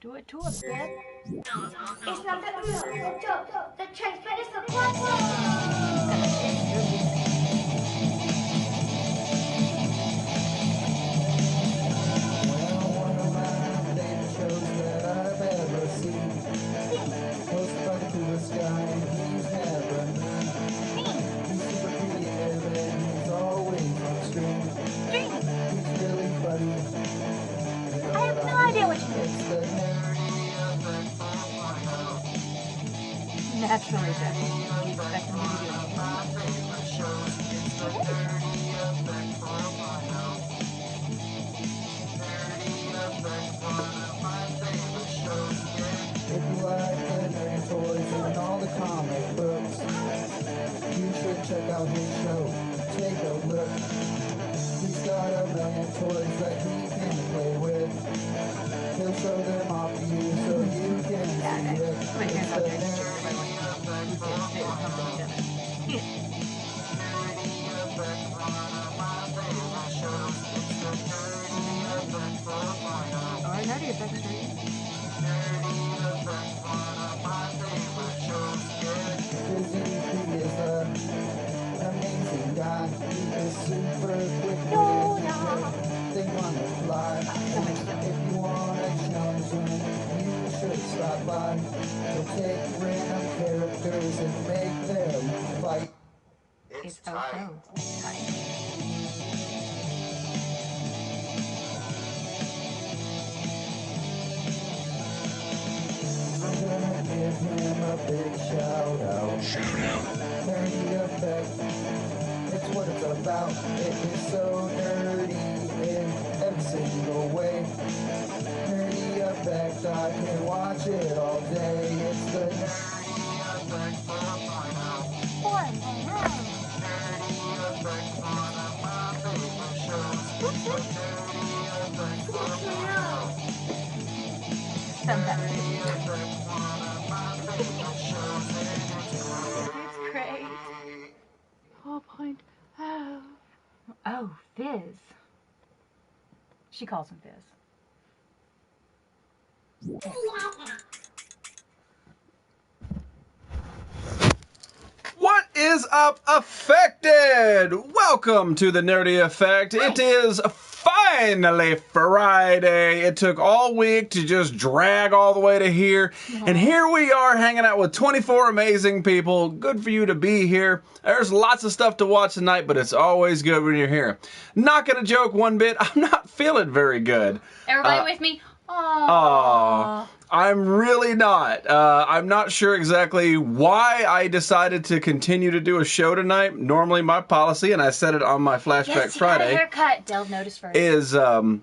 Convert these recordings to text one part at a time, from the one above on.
Do it to a bit. It's not the joke. The transfer is the platform. Naturally, then. You expect them to do If you like legendary toys and all the comic books, you should check out his show. Take a look. He's got a million toys that he can play with. He'll show them off to you so you can see it. It's the Nerdy Effect Street. He is an amazing guy. He is super quick. They want to fly. If you want to challenge him, you should stop by. He'll take random characters and make them fight. It's tight. I'm gonna give him a big shout out. Nerdy Effect, it's what it's about. It is so nerdy in every single way. Nerdy Effect, I can watch it all day. It's the Nerdy Effect 4.0. Nerdy Effect, one of my favorite shows. It's the Nerdy Effect 4.0. Sometimes. It's great. 4.0. Oh, Fizz. She calls him Fizz. What is up, Affected? Welcome to the Nerdy Effect. It is finally Friday. It took all week to just drag all the way to here. And here we are hanging out with 24 amazing people. Good for you to be here. There's lots of stuff to watch tonight, but it's always good when you're here. Not gonna joke one bit. I'm not feeling very good. Everybody with me? Aww. I'm really not. I'm not sure exactly why I decided to continue to do a show tonight. Normally my policy, and I said it on my Flashback Friday, haircut. Delve noticed first. is I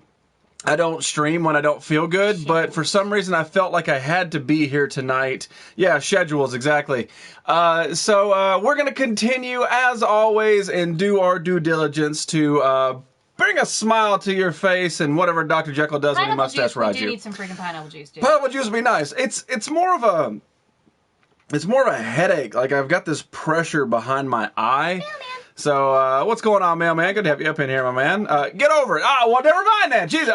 don't stream when I don't feel good, but for some reason I felt like I had to be here tonight. Yeah, schedules, exactly. So we're going to continue, as always, and do our due diligence to bring a smile to your face and whatever Dr. Jekyll does when he mustache rides you. We do need some freaking pineapple juice, dude. Pineapple juice would be nice. It's more of a headache. Like I've got this pressure behind my eye. Mailman. So what's going on, mailman? Good to have you up in here, my man. Get over it. Well, never mind that. Jeez,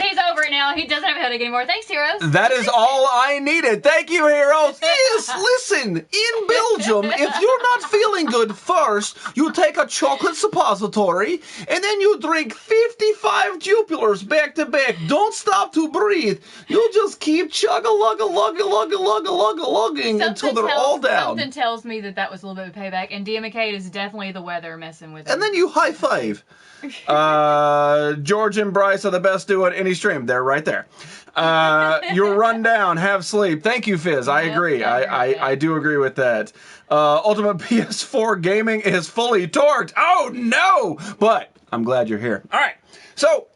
he's over it now. He doesn't have a headache anymore. Thanks, Heroes. that is all I needed. Thank you, Heroes. Yes, listen. In Belgium, if you're not feeling good first, you take a chocolate suppository, and then you drink 55 Jupilers back to back. Don't stop to breathe. You'll just keep chug-a-lug-a-lug-a-lug-a-lug-a-lugging until they're all down. Something tells me that was a little bit of payback, and Dia McCade is definitely the weather messing with him. And then you high five. George and Bryce are the best duo at any stream. They're right there. You're run down. Have sleep. Thank you, Fizz. I agree. I do agree with that. Ultimate PS4 gaming is fully torqued. Oh, no! But I'm glad you're here. All right. So,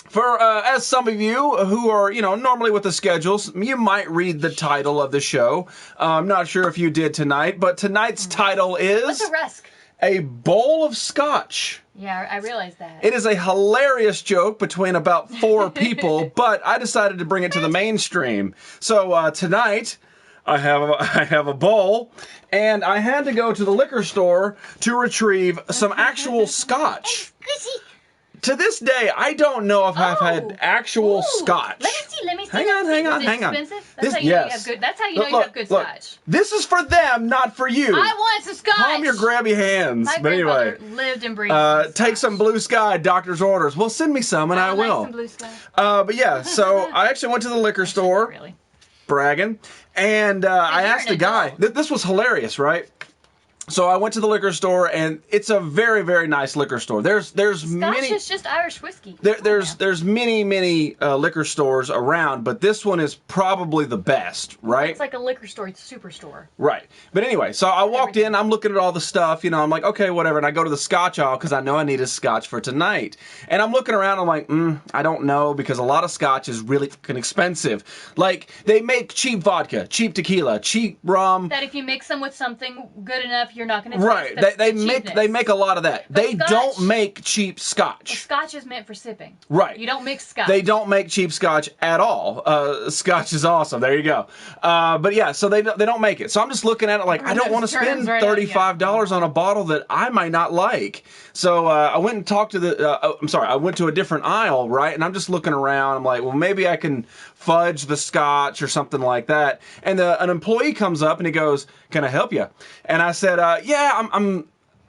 for as some of you who are, normally with the schedules, you might read the title of the show. I'm not sure if you did tonight, but tonight's title is... What's a rusk? A bowl of Scotch. Yeah, I realized that. It is a hilarious joke between about 4 people, but I decided to bring it to the mainstream. So tonight, I have a bowl, and I had to go to the liquor store to retrieve some actual Scotch. to this day, I don't know if I've had actual Scotch. Let me see. Hang on. Is it expensive? That's This, how you know you have good. That's how you know you have good Scotch. This is for them, not for you. I want some Scotch. Calm your grabby hands. My But anyway, grandfather lived and breathed. take some Blue Sky, doctor's orders. Well, send me some, and I like will. some Blue Sky. But yeah, so I actually went to the liquor store, Really? bragging, and I you're asked an the guy. adult. This was hilarious, right? So I went to the liquor store, and it's a very, very nice liquor store. There's Scotch many. is just Irish whiskey. There's many liquor stores around, but this one is probably the best, right? It's like a liquor store, it's a superstore. Right. But anyway, so I walked in, I'm looking at all the stuff, I'm like, okay, whatever. And I go to the Scotch aisle because I know I need a Scotch for tonight. And I'm looking around, I'm like, I don't know, because a lot of Scotch is really fucking expensive. Like, they make cheap vodka, cheap tequila, cheap rum. That if you mix them with something good enough, you're not going to Right. They make a lot of that. But They Scotch- don't make cheap Scotch. Scotch is meant for sipping. Right. You don't mix Scotch. They don't make cheap Scotch at all. Scotch is awesome. There you go. But yeah, so they don't make it. So I'm just looking at it like, I don't want to spend $35 on a bottle that I might not like. So I went and talked to I went to a different aisle, right? And I'm just looking around. I'm like, well, maybe I can fudge the Scotch or something like that. And an employee comes up and he goes, "Can I help you?" And I said, "Yeah,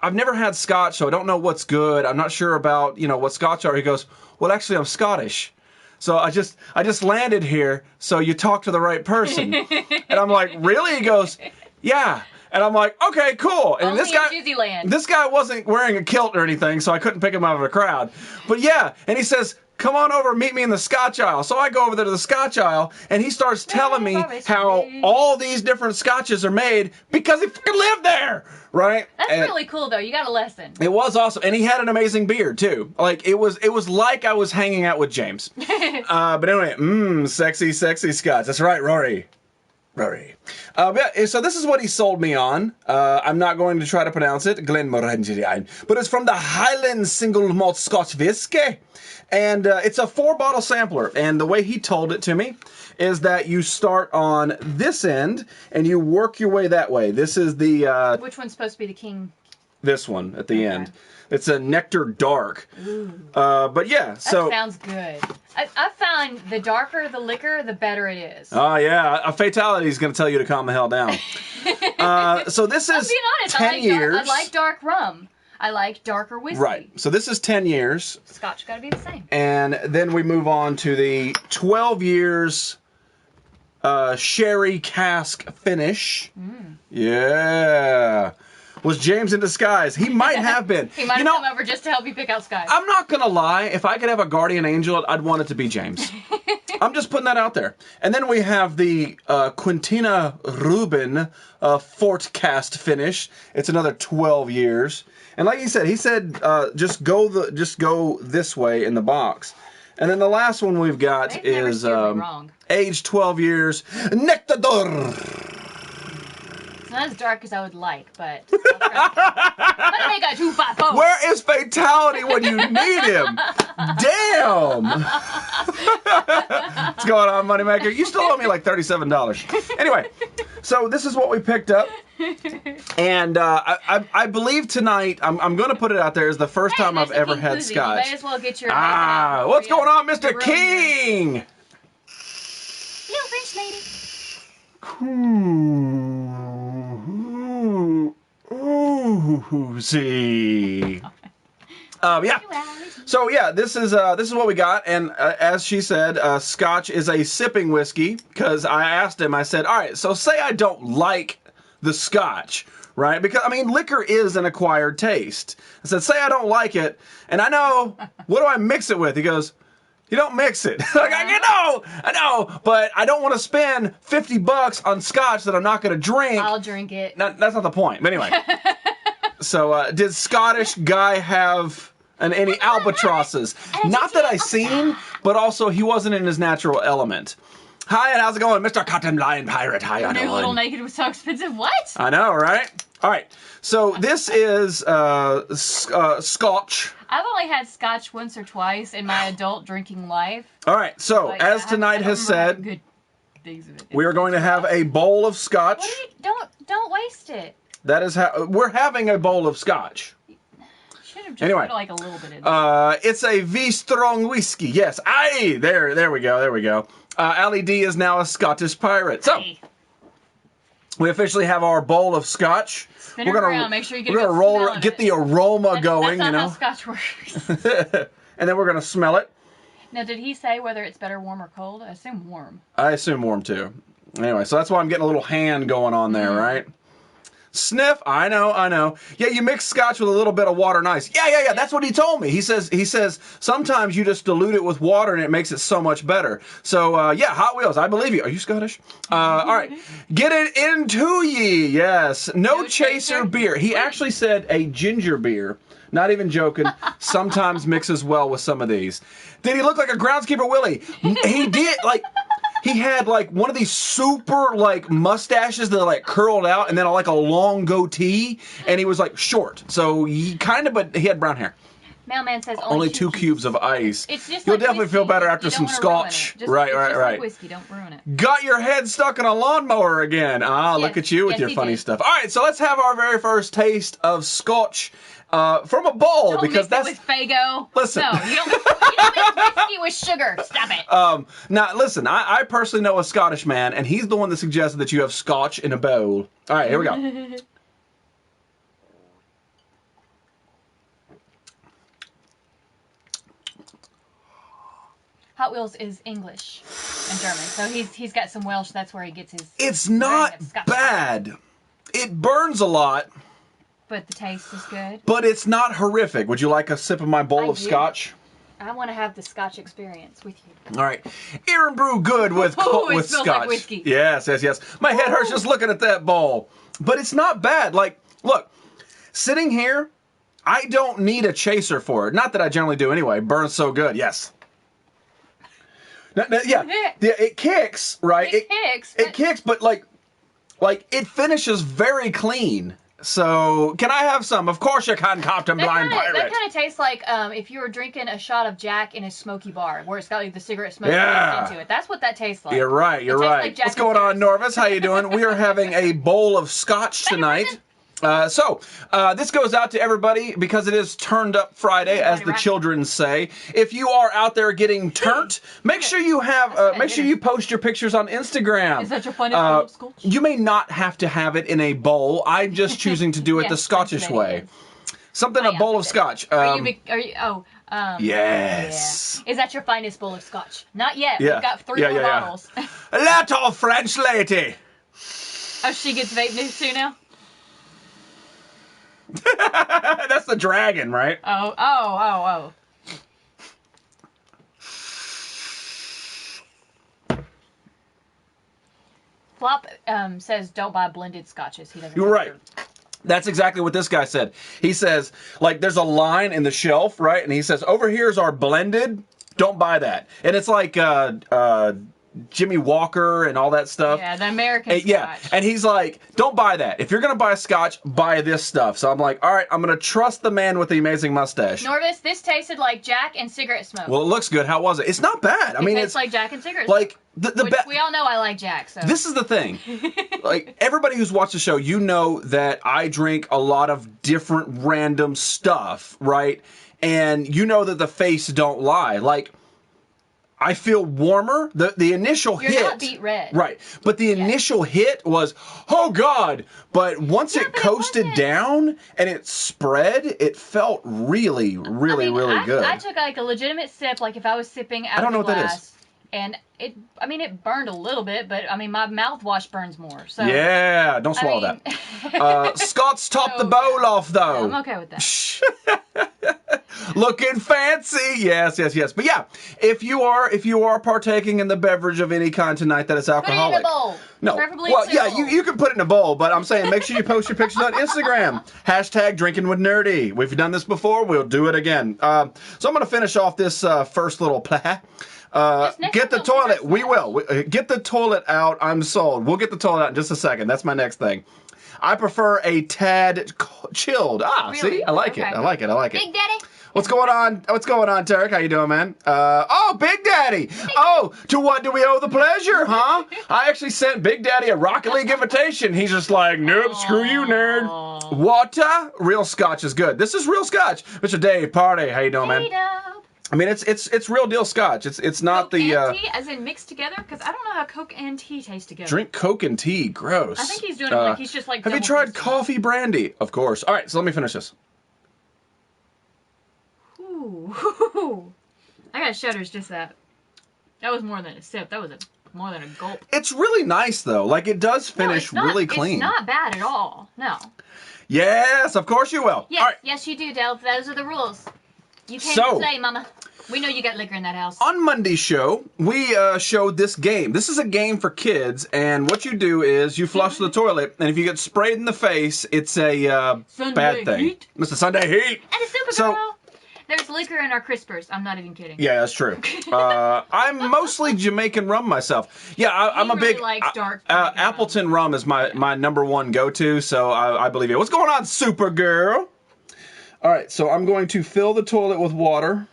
I've never had Scotch, so I don't know what's good. I'm not sure about, what Scotch are." He goes, "Well, actually, I'm Scottish. So I just landed here, so you talked to the right person." And I'm like, "Really?" He goes, "Yeah." And I'm like, "Okay, cool." And Only this guy wasn't wearing a kilt or anything, so I couldn't pick him out of a crowd. But yeah, and he says, "Come on over, meet me in the Scotch aisle." So I go over there to the Scotch aisle, and he starts telling me how all these different Scotches are made because he fucking lived there, right? That's really cool, though. You got a lesson. It was awesome, and he had an amazing beard too. Like it was like I was hanging out with James. But anyway, sexy Scotch. That's right, Rory. Yeah, so this is what he sold me on. I'm not going to try to pronounce it, Glenmorangie, but it's from the Highland Single Malt Scotch Whiskey. And it's a 4-bottle sampler. And the way he told it to me is that you start on this end and you work your way that way. This is the... Which one's supposed to be the king? This one at the end. It's a Nectar Dark. Ooh. But yeah, so... That sounds good. I found the darker the liquor, the better it is. Oh, yeah. A fatality is going to tell you to calm the hell down. So this is being honest, 10 years. I like dark rum. I like darker whiskey. Right. So this is 10 years. Scotch got to be the same. And then we move on to the 12 years sherry cask finish. Yeah. Was James in disguise? He might have been. He might have come over just to help you pick out Scotch. I'm not going to lie. If I could have a guardian angel, I'd want it to be James. I'm just putting that out there. And then we have the Quintina Rubin Fort Cast finish. It's another 12 years. And like he said, just go this way in the box. And then the last one we've got is aged 12 years, Nectador. It's not as dark as I would like, but I'll make a 254. Where is Fatality when you need him? Damn! What's going on, Moneymaker? You still owe me like $37. Anyway, so this is what we picked up. And I believe tonight, I'm going to put it out there, is the first time I've ever had Scotch. You may as well get your... what's going on, Mr. King? Little French lady. See. Yeah. So yeah, this is what we got, and as she said, Scotch is a sipping whiskey. Because I asked him, I said, all right, so say I don't like the Scotch, right? Because I mean, liquor is an acquired taste. I said, say I don't like it, and I know, what do I mix it with? He goes, you don't mix it. Like, I know, but I don't want to spend $50 on Scotch that I'm not going to drink. I'll drink it. That's not the point. But anyway. So, did Scottish guy have any albatrosses? Not that I seen, but also he wasn't in his natural element. Hi, and how's it going, Mr. Cotton Lion Pirate? Hi, I know. Little Naked was so expensive. What? I know, right? All right. So this is Scotch. I've only had Scotch once or twice in my adult drinking life. All right. So as tonight has said, we are going to have a bowl of Scotch. Don't waste it. That is how we're having a bowl of Scotch. should have just Anyway. put like a little bit in there. It's a V strong whiskey. Yes. Aye. There we go. Ali D is now a Scottish pirate. So Hey, we officially have our bowl of Scotch. spin it around. Make sure you get we're a good gonna roll, smell of get it. the aroma going. That's You not know. how Scotch works. And then we're gonna smell it. Now, did he say whether it's better warm or cold? I assume warm. I assume warm too. Anyway, so that's why I'm getting a little hand going on there, right? Sniff. I know. Yeah, you mix Scotch with a little bit of water and ice. Yeah. That's what he told me. He says sometimes you just dilute it with water and it makes it so much better. So yeah, Hot Wheels. I believe you. Are you Scottish? All right, get it into ye. Yes, no chaser beer. He actually said a ginger beer. Not even joking. Sometimes mixes well with some of these. Did he look like a groundskeeper Willie? He did. He had like one of these super like mustaches that like curled out and then like a long goatee, and he was like short. So he but he had brown hair. Mailman says Only 2 cubes of ice. It's just You'll like definitely whiskey. feel better after You some don't wanna ruin Scotch. it. Just, Right. Like whiskey, don't ruin it. Got your head stuck in a lawnmower again. Look at you with your he funny did. stuff. All right, so let's have our very first taste of Scotch from a bowl Don't because mix that's. it with Fago. Listen. No, you don't mix whiskey with sugar. Stop it. Now, listen, I personally know a Scottish man, and he's the one that suggested that you have Scotch in a bowl. All right, here we go. Hot Wheels is English and German, so he's got some Welsh. That's where he gets his. It's not Scotch. bad. It burns a lot, But the taste is good. but it's not horrific. Would you like a sip of my bowl I of do. Scotch? I want to have the Scotch experience with you. All right. Aaron brew good with Oh, it with smells Scotch. like whiskey. Yes. My head hurts just looking at that bowl. But it's not bad. Like, look, sitting here, I don't need a chaser for it. Not that I generally do anyway. Burns so good. Yes. Yeah, it kicks, right? It kicks, but like it finishes very clean. So, can I have some? Of course you can, Captain Blind Pirate. That kind of tastes like if you were drinking a shot of Jack in a smoky bar, where it's got like the cigarette smoke mixed into it. That's what that tastes like. You're right. It tastes like Jack What's going on, and Norvis? How you doing? We are having a bowl of Scotch tonight. So this goes out to everybody because it is Turned Up Friday, as the children say. If you are out there getting turnt, make sure you have make sure you post your pictures on Instagram. Is that your funny bowl of Scotch? You may not have to have it in a bowl. I'm just choosing to do it the Scottish way. Something a bowl of Scotch. Are you? Yes. Yeah. Is that your finest bowl of Scotch? Not yet. Yeah. We've got 3 more bottles. A little French lady. Oh, she gets vape news too now? That's the dragon, right? Oh. Flop says don't buy blended scotches. He doesn't. You're right. That's exactly what this guy said. He says, like, there's a line in the shelf, right? And he says, over here's our blended. Don't buy that. And it's like Jimmy Walker and all that stuff. Yeah, the American Scotch. Yeah, and he's like, don't buy that. If you're going to buy a Scotch, buy this stuff. So I'm like, all right, I'm going to trust the man with the amazing mustache. Norvis, this tasted like Jack and cigarette smoke. Well, it looks good. How was it? It's not bad. I mean, tastes it's like Jack and cigarette like smoke. the We all know I like Jack, so. This is the thing. Like, everybody who's watched the show, you know that I drink a lot of different random stuff, right? And you know that the face don't lie. Like, I feel warmer. The initial hit. You're not beet red. Right. But the initial hit was, oh God. But once it coasted down and it spread, it felt really, really, really good. I took like a legitimate sip, like if I was sipping out I don't know of a what that glass. is. And it burned a little bit, but I mean, my mouthwash burns more. So Yeah, don't swallow that. Scott's topped the bowl off, though. I'm okay with that. Looking fancy, yes. But yeah, if you are partaking in the beverage of any kind tonight that is alcoholic, Put it in a bowl. no, Preferably well, two yeah, bowls. you can put it in a bowl, but I'm saying make sure you post your pictures on Instagram. # drinking with nerdy. We've done this before. We'll do it again. So I'm gonna finish off this first little plah. Get the toilet. We will. Get the toilet out. I'm sold. We'll get the toilet out in just a second. That's my next thing. I prefer a tad chilled. Really? See? I like it. Okay. I like it. Big Daddy? What's going on? What's going on, Turk? How you doing, man? Oh, Big Daddy. Oh, to what do we owe the pleasure, huh? I actually sent Big Daddy a Rocket League invitation. He's just like, nope, screw you, nerd. Water? Real Scotch is good. This is real Scotch. Mr. Dave, party. How you doing, man? I mean, it's real deal Scotch. It's not Coke the and tea, as in mixed together, because I don't know how Coke and tea taste together. drink Coke and tea. Gross. I think he's doing it like he's just like. Have you tried coffee brandy? Of course. All right, so let me finish this. Ooh. I got shudders just that. That was more than a sip. That was more than a gulp. It's really nice though. Like it does finish really clean. It's not bad at all. No. Yes, of course you will. Yes, all right. yes you do, Del. Those are the rules. You can't So, say, Mama. We know you got liquor in that house. On Monday's show, we showed this game. This is a game for kids, and what you do is you flush the toilet, and if you get sprayed in the face, it's a bad thing. Heat. Mr. Sunday Heat. And a Supergirl. So, there's liquor in our crispers. I'm not even kidding. yeah, that's true. I'm mostly Jamaican rum myself. Yeah, I'm a really big likes dark Appleton rum is my #1 go-to, so I believe it. What's going on, Supergirl? All right, so I'm going to fill the toilet with water.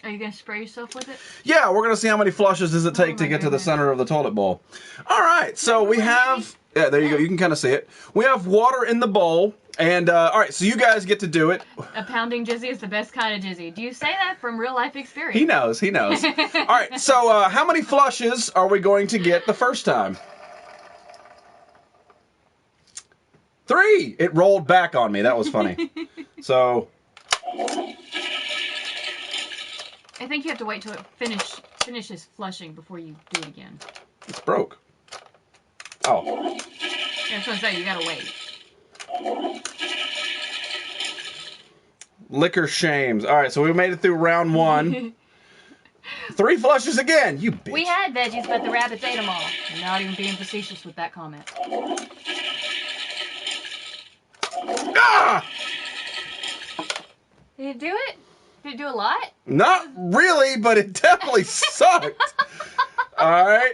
Are you going to spray yourself with it? Yeah, we're going to see how many flushes does it take to get to the center of the toilet bowl. All right, so we have... Yeah, there you go. You can kind of see it. We have water in the bowl. And, all right, so you guys get to do it. A pounding jizzy is the best kind of jizzy. Do you say that from real life experience? He knows. He knows. All right, so how many flushes are we going to get the first time? 3. It rolled back on me. That was funny. So... I think you have to wait till it finishes flushing before you do it again. It's broke. Oh. That's what I'm saying. You gotta wait. Liquor shames. All right, so we made it through round 1. 3 flushes again. You bitch. We had veggies, but the rabbits ate them all. I'm not even being facetious with that comment. Ah! Did it do it? Did it do a lot? Not really, but it definitely sucked. All right.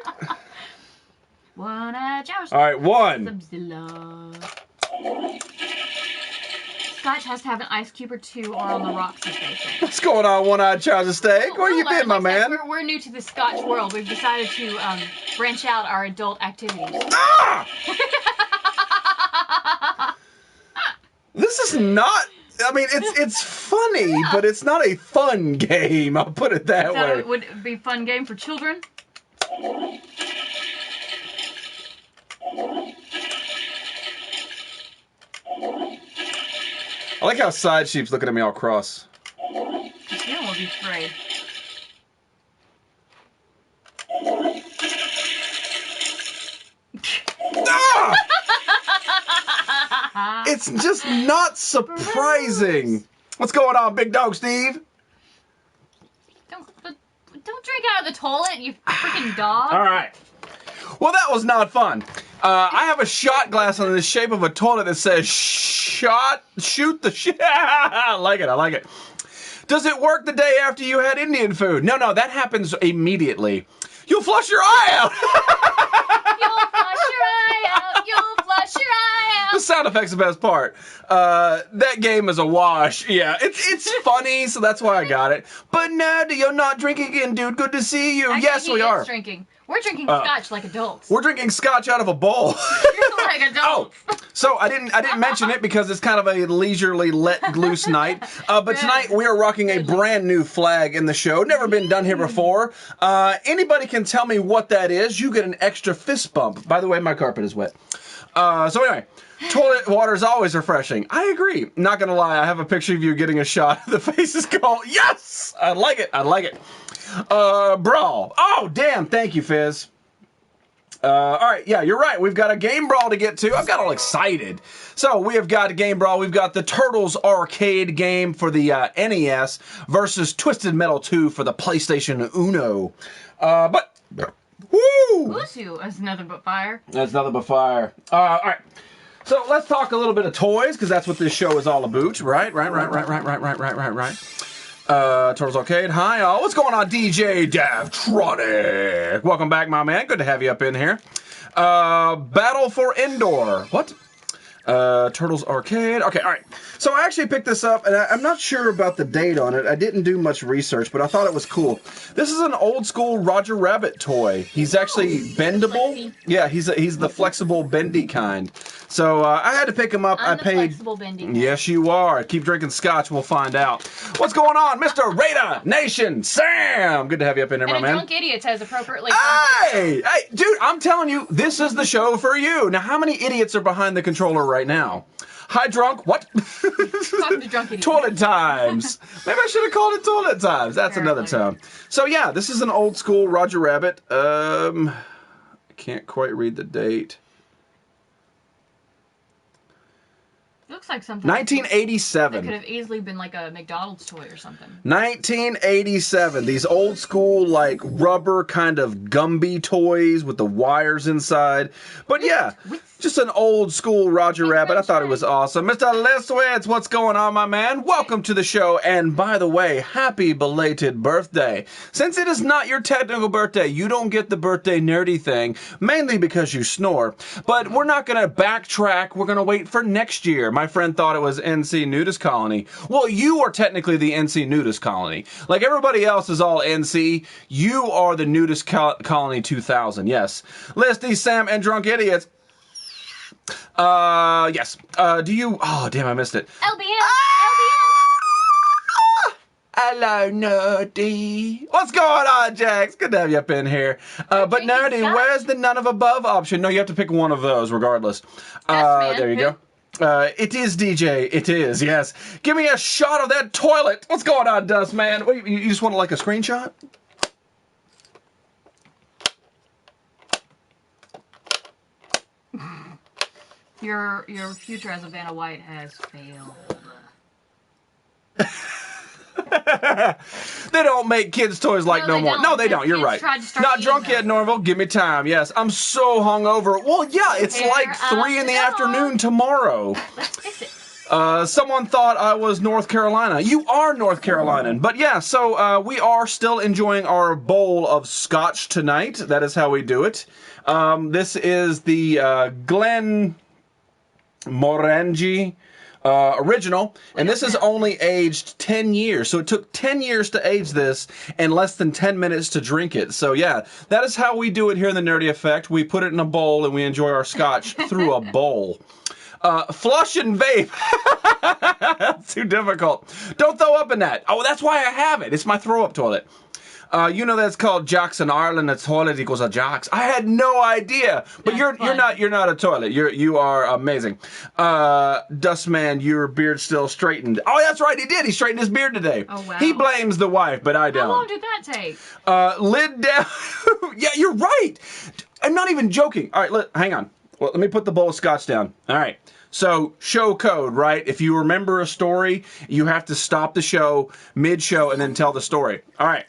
One-eyed Joust. All right, 1. Subzilla. Scotch has to have an ice cube or 2 or on the rocks, as they say. What's going on, One-Eyed Charles Steak? Where you been, my man? We're new to the Scotch world. We've decided to branch out our adult activities. Ah! This is not... I mean, it's funny, but it's not a fun game. I'll put it that way. It would be a fun game for children. I like how Side Sheep's looking at me all cross. You don't want to be afraid. Ah! It's just not surprising. What's going on, Big Dog Steve? Don't drink out of the toilet, you freaking dog. All right. Well, that was not fun. I have a shot glass in the shape of a toilet that says shoot the shit. I like it. I like it. Does it work the day after you had Indian food? No, that happens immediately. You'll flush your eye out. You'll flush your eye out. You'll flush your eye out. The sound effect's the best part. That game is a wash. Yeah, it's funny, so that's why I got it. But no, you're not drinking again, dude. Good to see you. Actually, yes, we are. Drinking. We're drinking Scotch like adults. We're drinking Scotch out of a bowl. Like adults. Oh, so I didn't mention it because it's kind of a leisurely let loose night. But tonight we are rocking a brand new flag in the show. Never been done here before. Anybody can tell me what that is. You get an extra fist bump. By the way, my carpet is wet. So anyway, toilet water is always refreshing. I agree. Not gonna lie, I have a picture of you getting a shot. The face is cold. Yes, I like it. I like it. Brawl. Oh, damn. Thank you, Fizz. All right. Yeah, you're right. We've got a game brawl to get to. I've got all excited. So we have got a game brawl. We've got the Turtles arcade game for the NES versus Twisted Metal 2 for the PlayStation Uno. But woo! Usu is another but fire. That's nothing but fire. All right. So let's talk a little bit of toys because that's what this show is all about, right? Turtles Arcade. Hi, all. What's going on, DJ Davtronic? Welcome back, my man. Good to have you up in here. Battle for Indoor. What? Turtles Arcade. Okay, all right. So I actually picked this up, and I'm not sure about the date on it. I didn't do much research, but I thought it was cool. This is an old school Roger Rabbit toy. He's actually bendable. Flexy. Yeah, he's the flexible, bendy kind. So I had to pick him up. I'm I the paid. flexible bending. Yes, you are. Keep drinking scotch. We'll find out. What's going on, Mr. Raider Nation? Sam, good to have you up in there, And my a man. Drunk Idiots has appropriately. Hey, dude, I'm telling you, this is the show for you. Now, how many idiots are behind the controller right now? Hi, drunk. What? Talking to Drunk Idiots. Toilet times. Maybe I should have called it toilet times. That's another time. So yeah, this is an old school Roger Rabbit. I can't quite read the date. It looks like something. 1987. That could have easily been like a McDonald's toy or something. 1987. These old school, like, rubber kind of Gumby toys with the wires inside. But yeah, just an old school Roger Rabbit. I thought it was awesome. Mr. Listwitz, what's going on, my man? Welcome to the show. And by the way, happy belated birthday. Since it is not your technical birthday, you don't get the birthday nerdy thing, mainly because you snore. But we're not going to backtrack. We're going to wait for next year. My friend thought it was NC Nudist Colony. Well, you are technically the NC Nudist Colony. Like everybody else is all NC, you are the Nudist Colony 2000. Yes. Listy, Sam, and Drunk Idiots. Yes. Do you... Oh, damn, I missed it. LBM! Hello, Nerdy. What's going on, Jax? Good to have you up in here. But Nerdy, where's the none of above option? No, you have to pick one of those regardless. There you go. It is DJ. It is, yes. Give me a shot of that toilet. What's going on, Dust Man? What, you just want like a screenshot? Your future as a Vanna White has failed. They don't make kids' toys like no more. No, they don't. You're right. Not drunk yet, Norval. Give me time. Yes, I'm so hungover. Well, yeah, it's like 3 in the afternoon tomorrow. Let's fix it. Someone thought I was North Carolina. You are North Carolinian. But yeah, so we are still enjoying our bowl of scotch tonight. That is how we do it. This is the Glen Morangi original, and this is only aged 10 years. So it took 10 years to age this and less than 10 minutes to drink it. So yeah, that is how we do it here in the Nerdy Effect. We put it in a bowl and we enjoy our scotch through a bowl. Flush and vape. That's too difficult. Don't throw up in that. Oh, that's why I have it. It's my throw up toilet. You know that's called Jocks in Ireland. A toilet equals a Jocks. I had no idea. But you're not a toilet. You are amazing. Dustman, your beard still straightened. Oh, that's right. He did. He straightened his beard today. Oh wow. He blames the wife, but I don't. How long did that take? Lid down. Yeah, you're right. I'm not even joking. All right, hang on. Well, let me put the bowl of scotch down. All right. So, show code, right? If you remember a story, you have to stop the show mid-show and then tell the story. All right.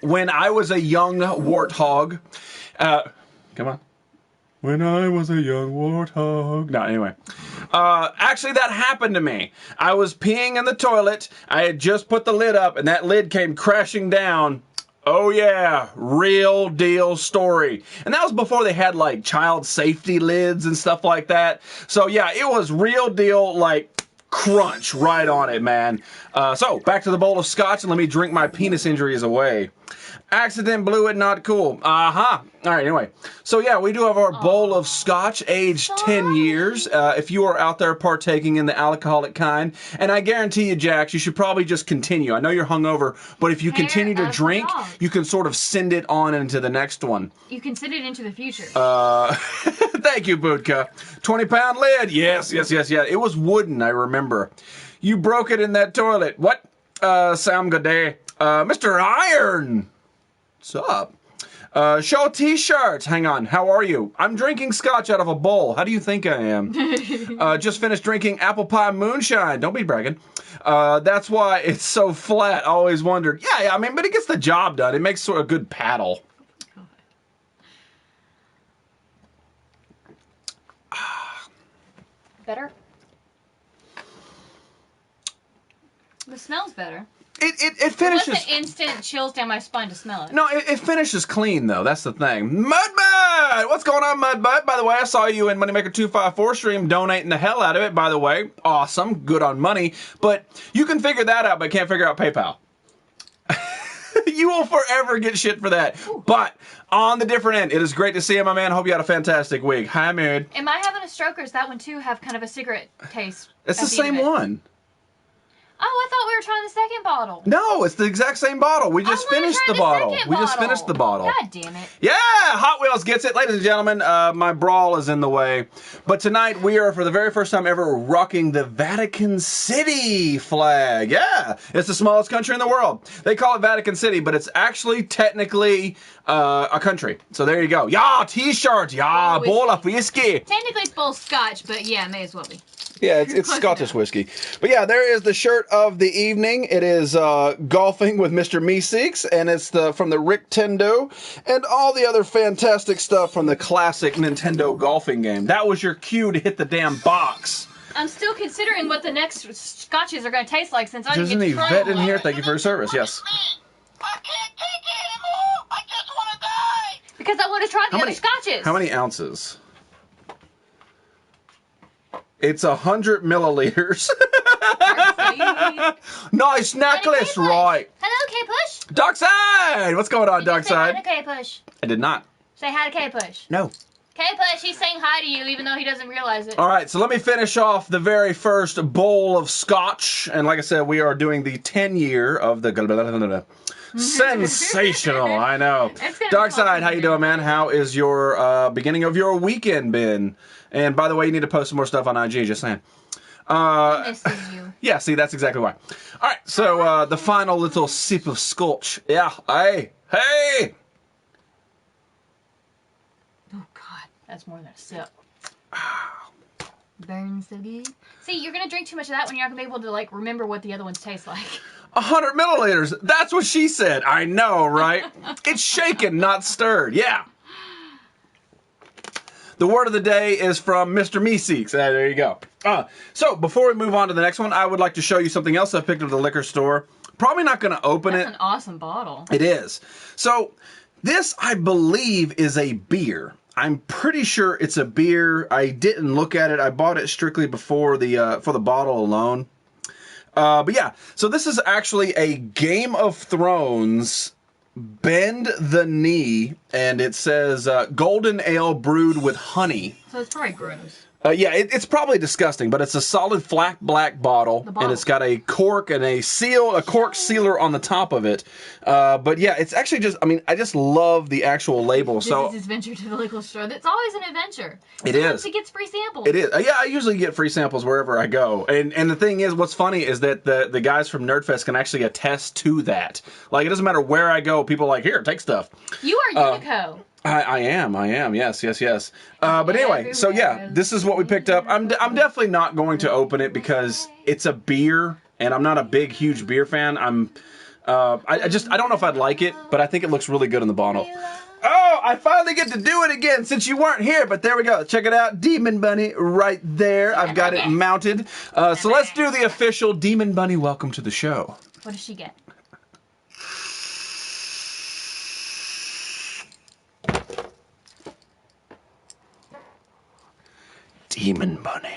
When I was a young warthog, come on. When I was a young warthog. No, anyway. Actually, that happened to me. I was peeing in the toilet. I had just put the lid up, and that lid came crashing down. Oh, yeah. Real deal story. And that was before they had, like, child safety lids and stuff like that. So, yeah, it was real deal, like, crunch right on it, man. So, back to the bowl of scotch, and let me drink my penis injuries away. Accident blew it, not cool. All right, anyway. So, yeah, we do have our bowl of scotch, aged 10 years. If you are out there partaking in the alcoholic kind, and I guarantee you, Jax, you should probably just continue. I know you're hungover, but if you continue to drink, you can sort of send it on into the next one. You can send it into the future. Thank you, Budka. 20-pound lid. Yes. It was wooden, I remember. You broke it in that toilet. What? Sam Godet. Mr. Iron. What's up? Show t-shirts. Hang on. How are you? I'm drinking scotch out of a bowl. How do you think I am? Just finished drinking apple pie moonshine. Don't be bragging. That's why it's so flat. I always wondered. Yeah, I mean, but it gets the job done. It makes sort of good paddle. Better? The smell's better. It finishes. It wasn't instant chills down my spine to smell it. No, it finishes clean though. That's the thing. Mudman! right, what's going on, Mudbutt? By the way, I saw you in Moneymaker 254 stream donating the hell out of it, by the way. Awesome, good on money. But you can figure that out, but can't figure out PayPal. You will forever get shit for that. But on the different end, it is great to see you, my man. Hope you had a fantastic week. Hi, Mood. Am I having a stroke, or is that one too have kind of a cigarette taste? It's the same one. Oh, I thought we were trying the second bottle. No, it's the exact same bottle. We just finished the bottle. We just finished the bottle. God damn it. Yeah, Hot Wheels gets it. Ladies and gentlemen, my brawl is in the way. But tonight we are, for the very first time ever, rocking the Vatican City flag. Yeah, it's the smallest country in the world. They call it Vatican City, but it's actually technically a country. So there you go. Yeah, t-shirt. Yeah, bowl of whiskey. Technically it's both Scotch, but yeah, may as well be. Yeah, it's Scottish whiskey. But yeah, there is the shirt of the evening. It is golfing with Mr. Meeseeks, and it's from the Ricktendo, and all the other fantastic stuff from the classic Nintendo golfing game. That was your cue to hit the damn box. I'm still considering what the next scotches are going to taste like since I There's didn't an get to try vet them. in here. Thank you for your service. Yes. I can't take it anymore. I just want to die. Because I want to try the other scotches. How many ounces? It's 100 milliliters. Nice necklace, right? Hello, K-Push. Darkside! What's going on, Say hi to Darkside? K-Push. I did not. Say hi to K-Push. No. K-Push, he's saying hi to you even though he doesn't realize it. All right, so let me finish off the very first bowl of Scotch. And like I said, we are doing the 10-year of the... Sensational, I know. Darkside, how you doing, man? How is your beginning of your weekend been? And by the way, you need to post some more stuff on IG, just saying. Misses you. Yeah, see, that's exactly why. All right, so the final little sip of Scotch. Yeah, hey! Oh, God. That's more than a sip. Burns so good. See, you're going to drink too much of that when you're not going to be able to, like, remember what the other ones taste like. 100 milliliters. That's what she said. I know, right? It's shaken, not stirred. Yeah. The word of the day is from Mr. Meeseeks. There you go. So, before we move on to the next one, I would like to show you something else I picked up at the liquor store. Probably not going to open it. That's an awesome bottle. It is. So, this, I believe, is a beer. I'm pretty sure it's a beer. I didn't look at it. I bought it strictly before for the bottle alone. But yeah, so this is actually a Game of Thrones Bend the Knee, and it says golden ale brewed with honey. So it's probably gross. Yeah, it's probably disgusting, but it's a solid flat black bottle, and it's got a cork and a cork sealer on the top of it. But yeah, it's actually just, I mean, I just love the actual label. This is his venture to the liquor store. It's always an adventure. It is. He gets free samples. It is. Yeah, I usually get free samples wherever I go. And the thing is, what's funny is that the guys from Nerdfest can actually attest to that. Like, it doesn't matter where I go, people are like, here, take stuff. You are Unico. I am, yes. But anyway, so yeah, this is what we picked up. I'm definitely not going to open it because it's a beer, and I'm not a big, huge beer fan. I don't know if I'd like it, but I think it looks really good in the bottle. Oh, I finally get to do it again since you weren't here, but there we go. Check it out, Demon Bunny right there. I've got it mounted. So let's do the official Demon Bunny welcome to the show. What does she get? Demon Bunny.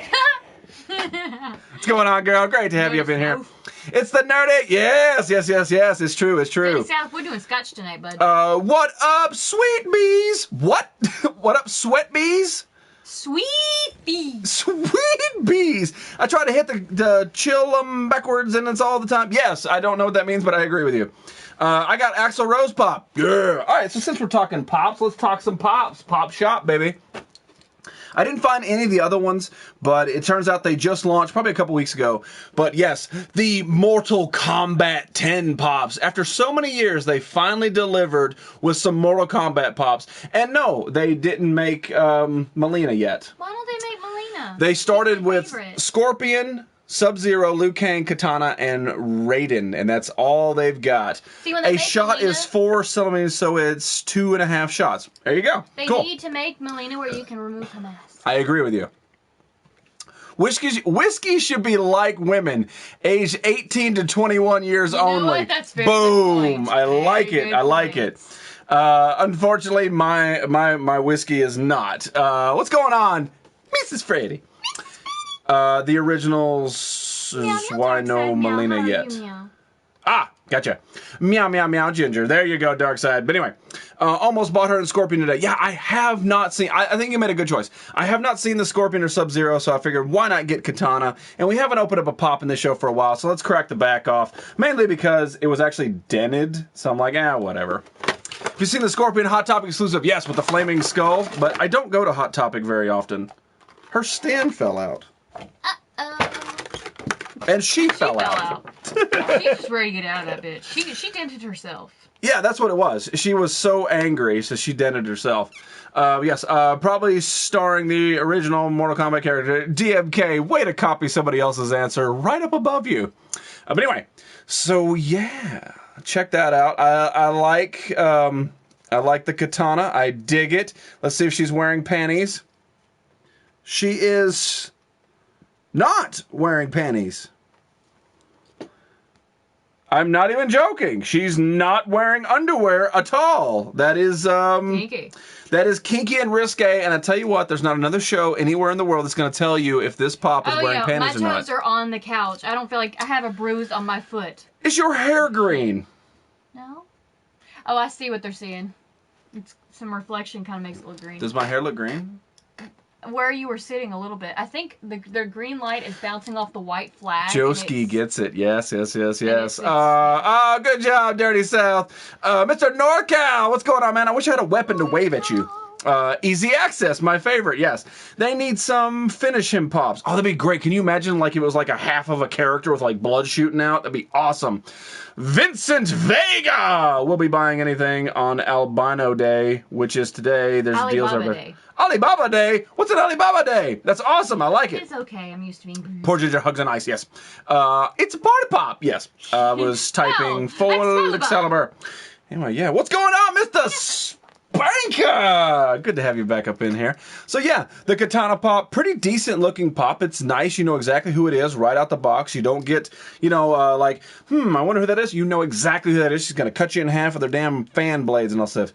What's going on, girl? Great to have you up in here. It's the Nerdy. Yes. It's true. South, we're doing Scotch tonight, bud. What up, sweet bees? What? What up, sweat bees? Sweet bees. Sweet bees. I try to hit the chill them backwards, and it's all the time. Yes, I don't know what that means, but I agree with you. I got Axl Rose Pop. Yeah. All right, so since we're talking pops, let's talk some pops. Pop shop, baby. I didn't find any of the other ones, but it turns out they just launched probably a couple weeks ago. But yes, the Mortal Kombat 10 pops. After so many years, they finally delivered with some Mortal Kombat pops. And no, they didn't make Melina yet. Why don't they make Melina? They started with Scorpion, Sub-Zero, Liu Kang, Katana, and Raiden, and that's all they've got. See, when they a shot Melina, is 4 centimeters, so it's 2.5 shots. There you go. They cool. need to make Melina where you can remove her mask. I agree with you. Whiskey should be like women, aged 18 to 21 years only. What? That's very Boom! good point. I like it. I like it. Unfortunately, my whiskey is not. What's going on, Mrs. Freddy? The originals is why no Melina yet. Ah, gotcha. Meow, meow, meow, Ginger. There you go, Dark Side. But anyway, almost bought her in Scorpion today. Yeah, I have not seen... I think you made a good choice. I have not seen the Scorpion or Sub-Zero, so I figured why not get Katana? And we haven't opened up a pop in this show for a while, so let's crack the back off. Mainly because it was actually dented, so I'm like, whatever. Have you seen the Scorpion Hot Topic exclusive? Yes, with the flaming skull, but I don't go to Hot Topic very often. Her stand fell out. And she fell out. She's just ready to get out of that bitch. She dented herself. Yeah, that's what it was. She was so angry, so she dented herself. Yes, probably starring the original Mortal Kombat character, DMK. Way to copy somebody else's answer right up above you. But anyway, so yeah, check that out. I like the katana. I dig it. Let's see if she's wearing panties. She is not wearing panties. I'm not even joking. She's not wearing underwear at all. That is Kinky. That is kinky and risque. And I tell you what, there's not another show anywhere in the world that's going to tell you if this pop is wearing panties or not. My toes are on the couch. I don't feel like I have a bruise on my foot. Is your hair green? No. Oh, I see what they're seeing. It's some reflection kind of makes it look green. Does my hair look green? Where you were sitting a little bit. I think the green light is bouncing off the white flag. Joski gets it. Yes. Good job, Dirty South. Mr. NorCal, what's going on, man? I wish I had a weapon to wave at you. Easy access, my favorite, yes. They need some finish him pops. Oh, that'd be great. Can you imagine like if it was like a half of a character with like blood shooting out? That'd be awesome. Vincent Vega will be buying anything on Albino Day, which is today. There's deals over. Day. Alibaba Day? What's an Alibaba Day? That's awesome. I like it. It's okay. I'm used to being bruised. Poor Ginger hugs on ice, yes. It's a party pop, yes. I was typing full Excalibur. Anyway, yeah. What's going on, Mr. Spanker? Good to have you back up in here. So yeah, the Katana pop, pretty decent looking pop. It's nice. You know exactly who it is right out the box. You don't get, like, I wonder who that is. You know exactly who that is. She's going to cut you in half with her damn fan blades and all stuff.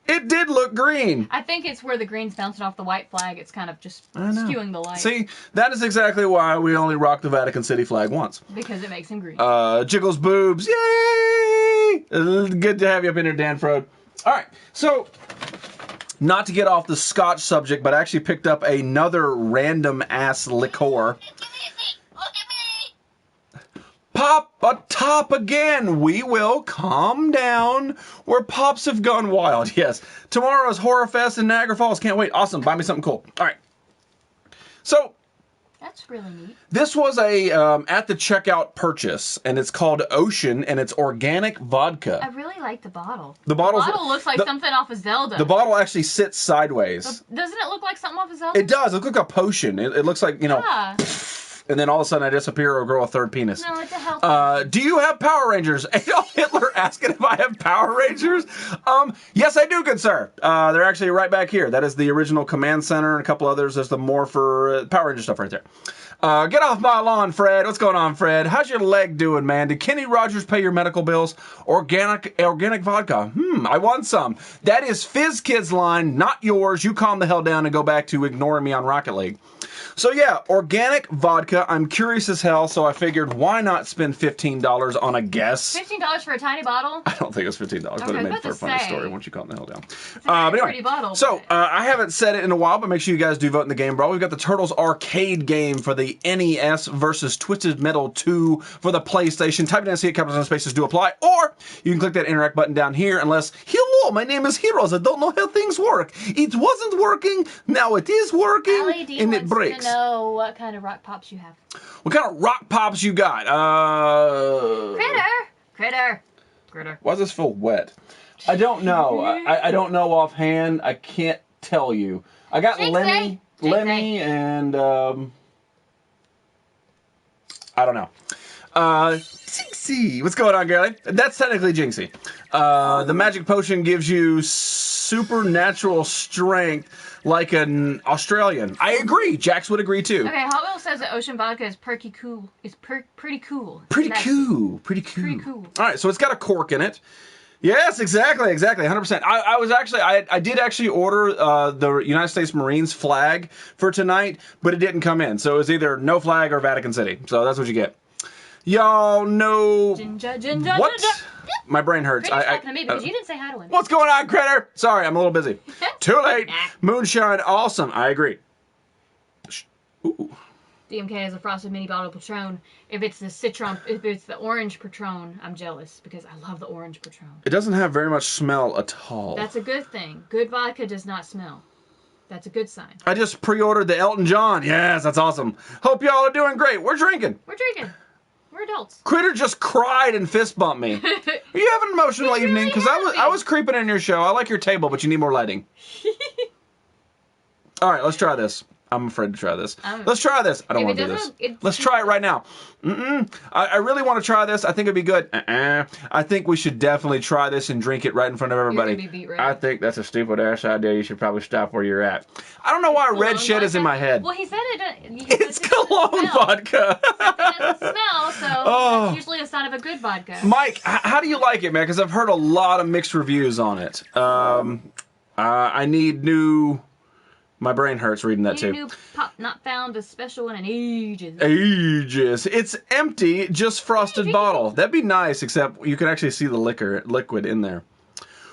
It did look green. I think it's where the green's bouncing off the white flag. It's kind of just skewing the light. See, that is exactly why we only rock the Vatican City flag once. Because it makes him green. Jiggles boobs. Yay! Good to have you up in here, Dan Frode. All right, so not to get off the Scotch subject, but I actually picked up another random-ass liqueur. Pop a top again. We will calm down where pops have gone wild. Yes. Tomorrow's Horror Fest in Niagara Falls. Can't wait. Awesome. Buy me something cool. All right. So that's really neat. This was a at the checkout purchase, and it's called Ocean, and it's organic vodka. I really like the bottle. The bottle looks like something off of Zelda. The bottle actually sits sideways. Doesn't it look like something off of Zelda? It does. It looks like a potion. It looks like, Yeah. And then all of a sudden I disappear or grow a third penis. No, it's a health. Do you have Power Rangers? Adolf Hitler asking if I have Power Rangers. Yes, I do, good sir. They're actually right back here. That is the original Command Center and a couple others. There's the more for Power Ranger stuff right there. Get off my lawn, Fred. What's going on, Fred? How's your leg doing, man? Did Kenny Rogers pay your medical bills? Organic vodka. I want some. That is Fizz Kid's line, not yours. You calm the hell down and go back to ignoring me on Rocket League. So yeah, organic vodka. I'm curious as hell, so I figured why not spend $15 on a guess? $15 for a tiny bottle? I don't think it was $15, but it made for a funny story once you calm the hell down. It's a very pretty bottle. So I haven't said it in a while, but make sure you guys do vote in the game, bro. We've got the Turtles arcade game for the NES versus Twisted Metal 2 for the PlayStation. Type it in, see it, capitals and spaces do apply, or you can click that interact button down here. Unless, hello, my name is Heroes. I don't know how things work. It wasn't working. Now it is working, and it breaks. Know what kind of rock pops you have. What kind of rock pops you got? Critter. Why does this feel wet? I don't know. I don't know offhand. I can't tell you. I got Lemmy, and I don't know. Jinxie. What's going on, girlie? That's technically Jinxie. The magic potion gives you supernatural strength like an Australian. I agree. Jax would agree too. Okay, Hot Wheels says that Ocean Vodka is pretty cool. It's pretty cool. Pretty cool. Pretty cool. All right, so it's got a cork in it. Yes, exactly, 100%. I did actually order the United States Marines flag for tonight, but it didn't come in. So it was either no flag or Vatican City. So that's what you get. Y'all know what? My brain hurts. Critter's talking to me because you didn't say hi to him. What's going on, Critter? Sorry, I'm a little busy. Too late. Moonshine, awesome. I agree. Ooh. DMK has a frosted mini bottle of Patron. If it's the orange Patron, I'm jealous because I love the orange Patron. It doesn't have very much smell at all. That's a good thing. Good vodka does not smell. That's a good sign. I just pre-ordered the Elton John. Yes, that's awesome. Hope y'all are doing great. We're drinking. We're adults. Critter just cried and fist bumped me. Are you having an emotional evening? Because I was creeping in your show. I like your table, but you need more lighting. All right, let's try this. I'm afraid to try this. Let's try this. I don't want to do this. Let's try it right now. I really want to try this. I think it'd be good. I think we should definitely try this and drink it right in front of everybody. You're gonna be beat red. I think that's a stupid ass idea. You should probably stop where you're at. I don't know why red shit is in my head. Well, he said it. It's cologne vodka. It doesn't smell, so that's usually a sign of a good vodka. Mike, how do you like it, man? Because I've heard a lot of mixed reviews on it. I need new... My brain hurts reading that, too. New pop not found, a special one in ages. It's empty, just frosted bottle. That'd be nice, except you can actually see the liquid in there.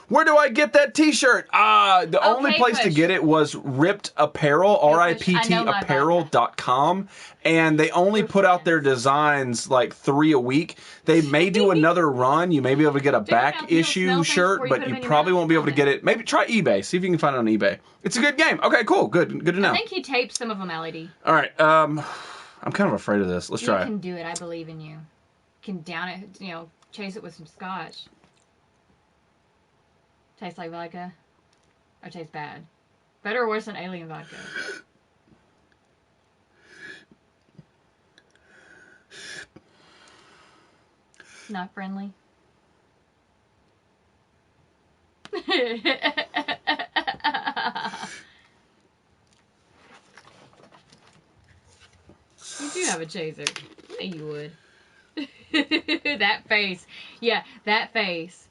Where do I get that t-shirt? The only place to get it was Ripped Apparel, RIPT apparel.com. And they only put out their designs like 3 a week. They may do another run. You may be able to get a back issue shirt, but you probably won't be able to get it. Maybe try eBay. See if you can find it on eBay. It's a good game. Okay, cool. Good to know. I think he taped some of them, LED. All right. I'm kind of afraid of this. Let's try it. You can do it. I believe in you. You can down it, chase it with some scotch. Tastes like vodka? Or tastes bad? Better or worse than alien vodka? Not friendly? You do have a chaser. Yeah, you would. That face. Yeah, that face.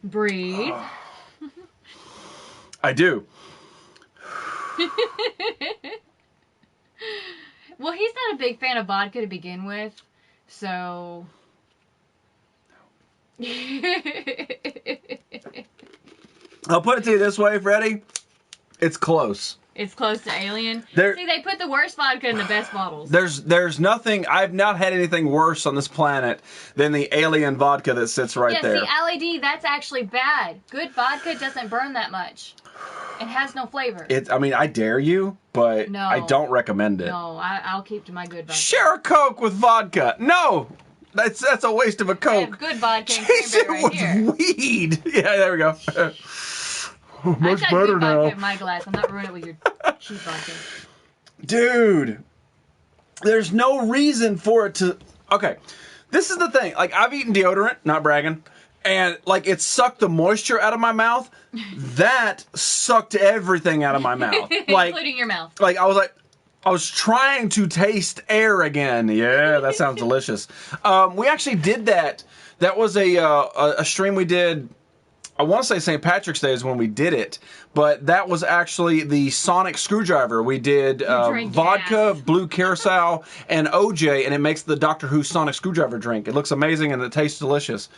Breathe. I do. Well, he's not a big fan of vodka to begin with, so... I'll put it to you this way, Freddie. It's close. It's close to alien. See, they put the worst vodka in the best bottles. There's nothing. I've not had anything worse on this planet than the alien vodka that sits right there. Yeah, see, LED, that's actually bad. Good vodka doesn't burn that much. It has no flavor. I dare you, but no, I don't recommend it. No, I'll keep to my good vodka. Share a Coke with vodka. No, that's a waste of a Coke. I have good vodka and Chase it cranberry with right here. weed. Yeah, there we go. Much better good now. Vodka in my glass. I'm not ruining it with your cheap vodka. Dude, there's no reason for it to... Okay, this is the thing. Like, I've eaten deodorant, not bragging, and, like, it sucked the moisture out of my mouth. That sucked everything out of my mouth. Like, including your mouth. Like, I was trying to taste air again. Yeah, that sounds delicious. We actually did that. That was a stream we did... I want to say St. Patrick's Day is when we did it, but that was actually the Sonic Screwdriver. We did vodka, blue curacao, and OJ, and it makes the Doctor Who Sonic Screwdriver drink. It looks amazing and it tastes delicious.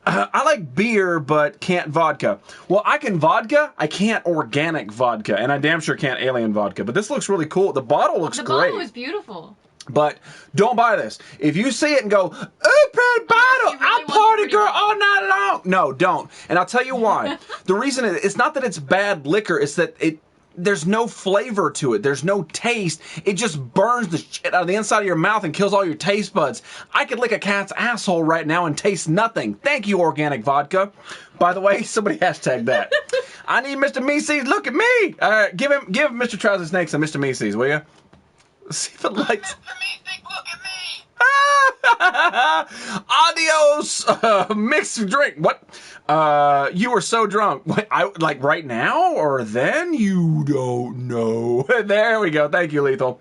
I like beer, but can't vodka. Well, I can vodka. I can't organic vodka, and I damn sure can't alien vodka. But this looks really cool. The bottle looks great. The bottle was beautiful. But don't buy this. If you see it and go, open bottle, I'll party girl all night long. No, don't. And I'll tell you why. The reason it's not that it's bad liquor. It's that there's no flavor to it. There's no taste. It just burns the shit out of the inside of your mouth and kills all your taste buds. I could lick a cat's asshole right now and taste nothing. Thank you, organic vodka. By the way, somebody hashtag that. I need Mr. Meeseeks. Look at me. Give Mr. Trouser Snakes a Mr. Meeseeks, will you? See if it lights. Mr. Meeseeks, look at me. Adios, mixed drink. What? You were so drunk. What, like right now or then? You don't know. There we go. Thank you, Lethal.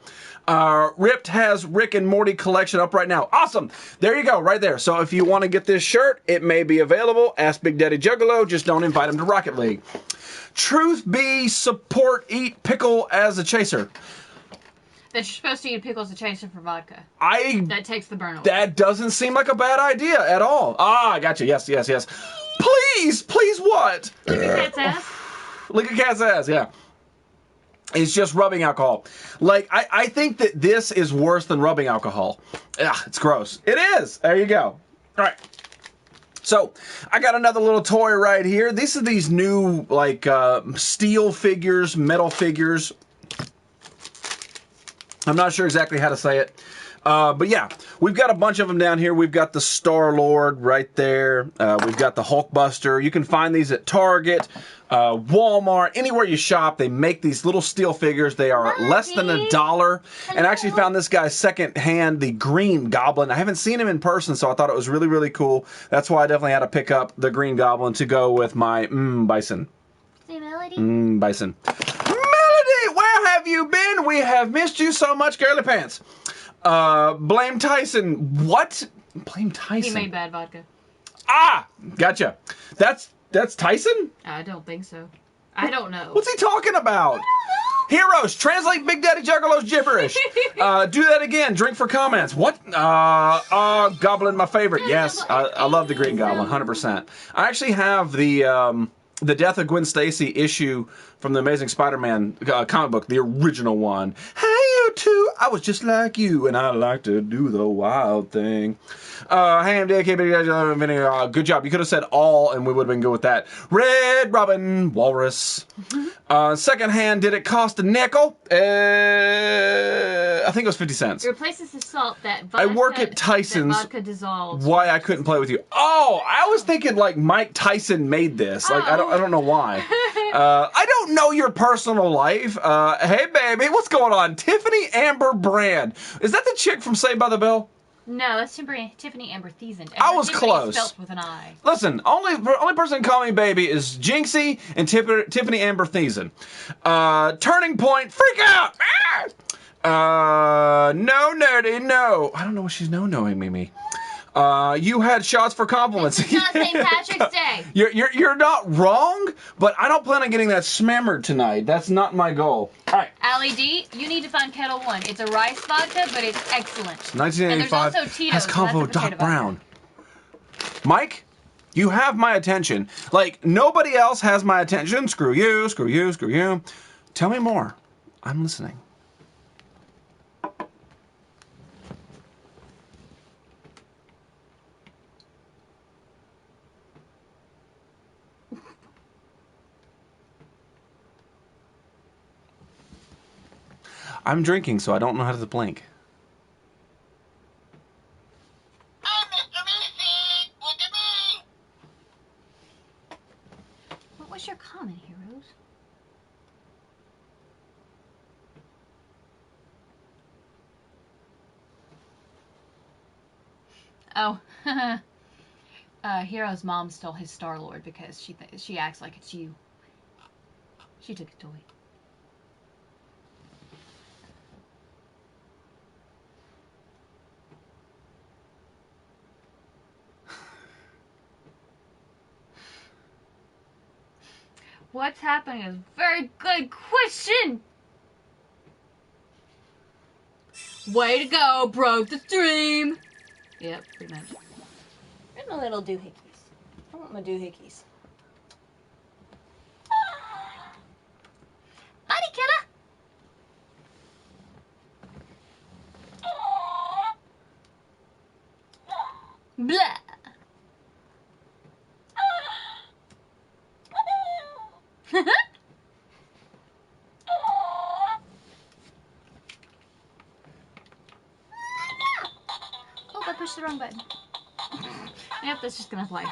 Ripped has Rick and Morty collection up right now. Awesome. There you go, right there. So if you want to get this shirt, it may be available. Ask Big Daddy Juggalo. Just don't invite him to Rocket League. Truth be support eat pickle as a chaser. That you're supposed to eat a pickle as a chaser for vodka. That takes the burn away. That doesn't seem like a bad idea at all. Ah, I got you. Yes. Please what? Lick a cat's ass. Lick a cat's ass, yeah. It's just rubbing alcohol. Like, I think that this is worse than rubbing alcohol. Ugh, it's gross. It is. There you go. All right. So, I got another little toy right here. These are these new, like, steel figures, metal figures. I'm not sure exactly how to say it. But yeah, we've got a bunch of them down here. We've got the Star-Lord right there. We've got the Hulkbuster. You can find these at Target, Walmart, anywhere you shop. They make these little steel figures. They are less than $1. And I actually found this guy secondhand, the Green Goblin. I haven't seen him in person, so I thought it was really, really cool. That's why I definitely had to pick up the Green Goblin to go with my Bison. Say Melody. Bison. Melody, where have you been? We have missed you so much, girly pants. Blame Tyson. What? Blame Tyson. He made bad vodka. Ah, gotcha. That's Tyson? I don't think so. I don't know. What's he talking about? Heroes, translate Big Daddy Juggalo's gibberish. Do that again. Drink for comments. What? Goblin, my favorite. Yes, I love the Green Goblin, 100%. I actually have the Death of Gwen Stacy issue from the Amazing Spider-Man comic book, the original one. Hey, you two, I was just like you, and I like to do the wild thing. Hey, I'm DK, good job. You could have said all, and we would have been good with that. Red Robin, Walrus. Secondhand, did it cost a nickel? I think it was 50 cents. It replaces the salt that vodka, I work at Tyson's. that vodka dissolves. Why I couldn't play with you? Oh, I was thinking like Mike Tyson made this. Like I don't know why. I don't know your personal life. Hey baby, what's going on? Tiffany Amber Brand. Is that the chick from Saved by the Bell? No, that's Tiffany Amber Thiessen. I was Tiffany close. Spelled with an I. Listen, only person can call me baby is Jinxie and Tiffany Amber Thiessen. Turning Point, freak out. No nerdy, no. I don't know what she's no-knowing me. You had shots for compliments. It's not St. Patrick's Day. You're not wrong, but I don't plan on getting that smammered tonight. That's not my goal. All right. Allie D, you need to find Kettle One. It's a rice vodka, but it's excellent. 1985 and there's also Tito's, has combo that's a potato Doc Brown. Mike, you have my attention. Like, nobody else has my attention. Screw you, screw you, screw you. Tell me more. I'm listening. I'm drinking, so I don't know how to blink. Hi, Mr. Macy. Look at me. What was your comment, Heroes? Oh, Hero's mom stole his Star-Lord because she acts like it's you. She took a toy. What's happening is a very good question. Way to go, broke the stream. Yep, pretty much. Where's my little doohickeys? I want my doohickeys. Buddy killer. Blah. Oh, I pushed the wrong button. Yep, that's just gonna fly.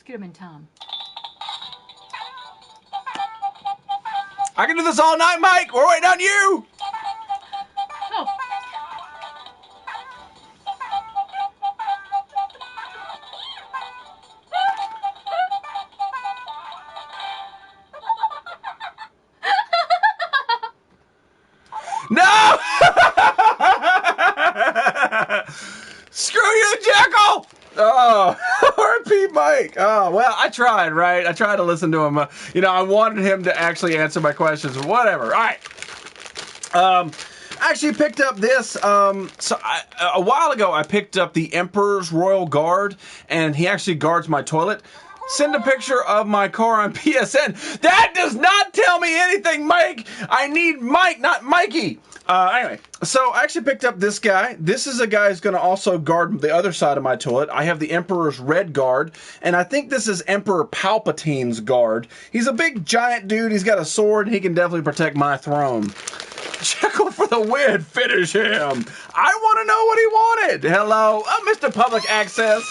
get him in time. I can do this all night, Mike. We're waiting on you. Oh. No! Screw you, Jekyll! Oh, R.I.P. Mike. Oh, well, I tried, right? I tried to listen to him. I wanted him to actually answer my questions. Whatever. All right. I actually picked up this. A while ago, I picked up the Emperor's Royal Guard, and he actually guards my toilet. Send a picture of my car on PSN. That does not tell me anything, Mike. I need Mike, not Mikey. Anyway, so I actually picked up this guy. This is a guy who's going to also guard the other side of my toilet. I have the Emperor's Red Guard, and I think this is Emperor Palpatine's guard. He's a big, giant dude. He's got a sword, and he can definitely protect my throne. Jekyll for the win. Finish him. I want to know what he wanted. Hello, Mr. Public Access.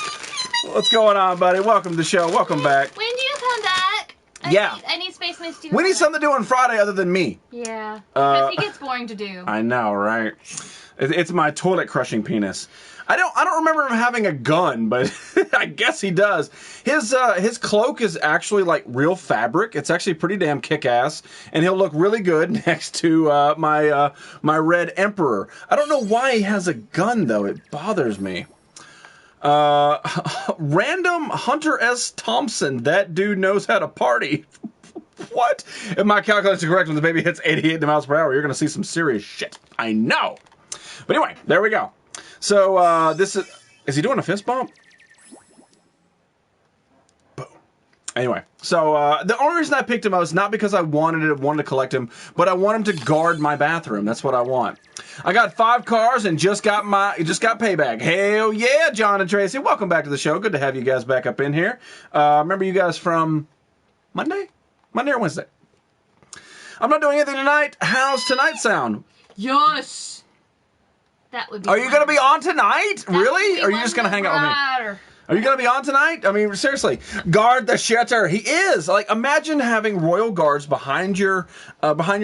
What's going on, buddy? Welcome to the show. Welcome back. When do you come back? I need Space Mist to. We need something to do on Friday other than me. Yeah. Because he gets boring to do. I know, right? It's my toilet crushing penis. I don't remember him having a gun, but I guess he does. His cloak is actually like real fabric. It's actually pretty damn kick-ass, and he'll look really good next to my Red Emperor. I don't know why he has a gun though. It bothers me. Random Hunter S. Thompson. That dude knows how to party. What? If my calculations are correct, when the baby hits 88 miles per hour, you're going to see some serious shit. I know. But anyway, there we go. So, this is he doing a fist bump? Boom. Anyway, so, the only reason I picked him up is not because I wanted to collect him, but I want him to guard my bathroom. That's what I want. I got 5 cars and just got payback. Hell yeah, John and Tracy. Welcome back to the show. Good to have you guys back up in here. Remember you guys from Monday or Wednesday? I'm not doing anything tonight. How's tonight sound? Yes. That would be. Are you going to be on tonight? Really? Or are you just going to hang out with me? Are you going to be on tonight? I mean, seriously, guard the shitter. He is. Like, imagine having royal guards behind your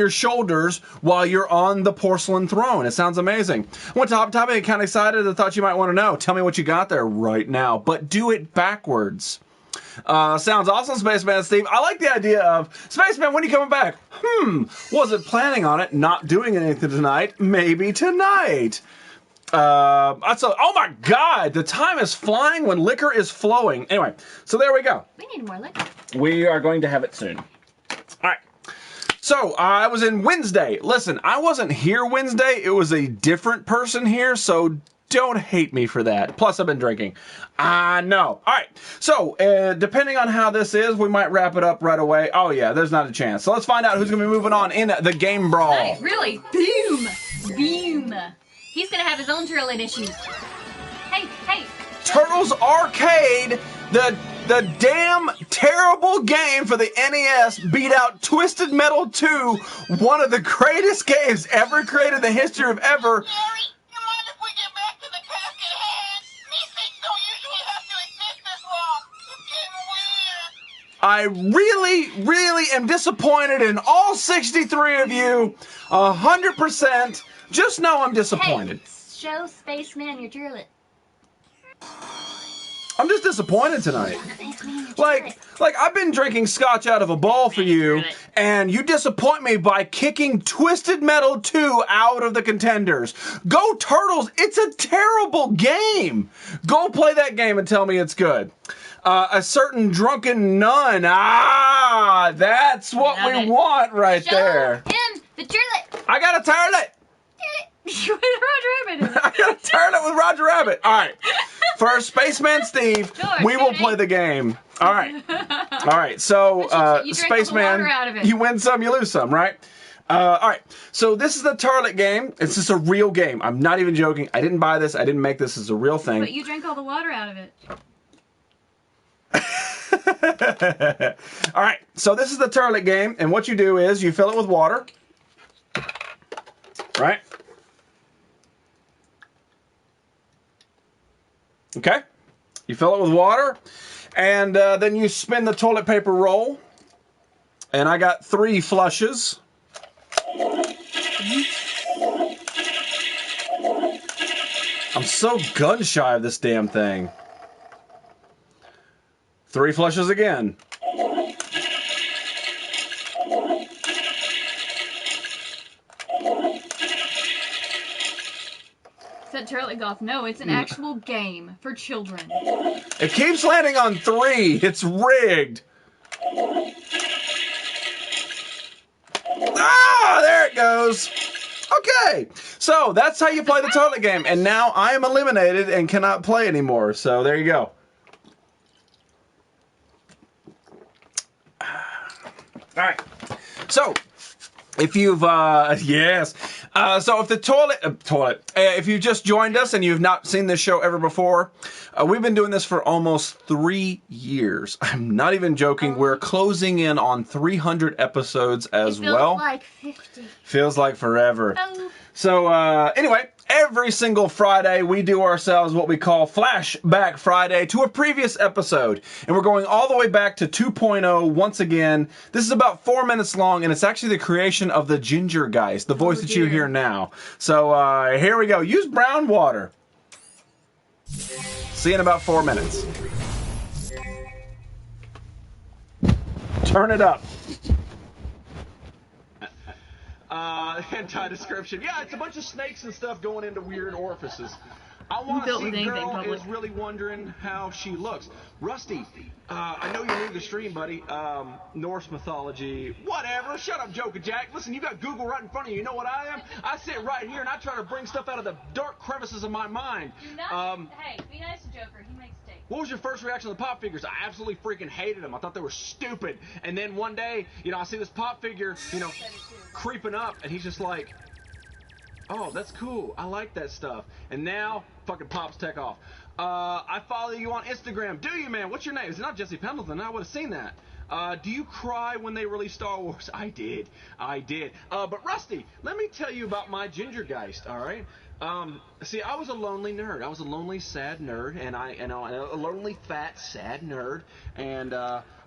shoulders while you're on the porcelain throne. It sounds amazing. I went to Hot Topic, kind of excited. I thought you might want to know. Tell me what you got there right now, but do it backwards. Sounds awesome, Spaceman Steve. I like the idea of, Spaceman, when are you coming back? Wasn't planning on it. Not doing anything tonight. Maybe tonight. Oh my God, the time is flying when liquor is flowing. Anyway, so there we go. We need more liquor. We are going to have it soon. All right. So, I was in Wednesday. Listen, I wasn't here Wednesday. It was a different person here, so don't hate me for that. Plus, I've been drinking. I know. All right. So, depending on how this is, we might wrap it up right away. Oh, yeah, there's not a chance. So, let's find out who's going to be moving on in the game brawl. Nice. Really? Boom. Boom. He's going to have his own turlet issues. Hey. Turtles Arcade, the damn terrible game for the NES, beat out Twisted Metal 2, one of the greatest games ever created in the history of ever. Gary, you mind if we get back to the task at hand? These things don't usually have to exist this long. It's getting weird. I really am disappointed in all 63 of you. 100%. Just know I'm disappointed. Hey, show Spaceman your turlet. I'm just disappointed tonight. Like I've been drinking Scotch out of a bowl for you, and you disappoint me by kicking Twisted Metal 2 out of the contenders. Go Turtles! It's a terrible game. Go play that game and tell me it's good. A certain drunken nun. That's what we want right there. Show him the turlet. I got a turlet. Roger Rabbit. I got a turlet with Roger Rabbit. All right. For Spaceman Steve, we will play the game. All right. All right. So, you drink Spaceman, all the water out of it. you win some, you lose some, right? All right. So this is the turlet game. It's just a real game. I'm not even joking. I didn't buy this. I didn't make this. It's a real thing. But you drank all the water out of it. All right. So this is the turlet game, and what you do is you fill it with water. Right? Okay? You fill it with water, And then you spin the toilet paper roll. And I got 3 flushes. I'm so gun shy of this damn thing. 3 flushes again. Said Turtle Golf. No, it's an actual game for children. It keeps landing on 3. It's rigged. Ah, there it goes. Okay, so that's how you play the toilet game. And now I am eliminated and cannot play anymore. So there you go. All right. So if you've yes. So if the if you've just joined us and you've not seen this show ever before, we've been doing this for almost 3 years. I'm not even joking. We're closing in on 300 episodes as well. Feels like 50. Feels like forever. Oh. So anyway, every single Friday we do ourselves what we call Flashback Friday to a previous episode. And we're going all the way back to 2.0 once again. This is about 4 minutes long, and it's actually the creation of the Ginger Geist, the voice that you hear now. So here we go. Use brown water. See you in about 4 minutes. Turn it up. Anti-description. Yeah, it's a bunch of snakes and stuff going into weird orifices. I want to see girl is really wondering how she looks. Rusty, I know you're new to the stream, buddy. Norse mythology, whatever. Shut up, Joker Jack. Listen, you got Google right in front of you. You know what I am? I sit right here and I try to bring stuff out of the dark crevices of my mind. Hey, be nice to Joker. He makes steak. What was your first reaction to the pop figures? I absolutely freaking hated them. I thought they were stupid. And then one day, I see this pop figure, creeping up, and he's just like, oh, that's cool. I like that stuff. And now, fucking Pop's tech off. I follow you on Instagram. Do you, man? What's your name? Is it not Jesse Pendleton? I would have seen that. Do you cry when they release Star Wars? I did. But Rusty, let me tell you about my Ginger Geist, all right? See, I was a lonely nerd. I was a lonely, sad nerd, and a lonely, fat, sad nerd. And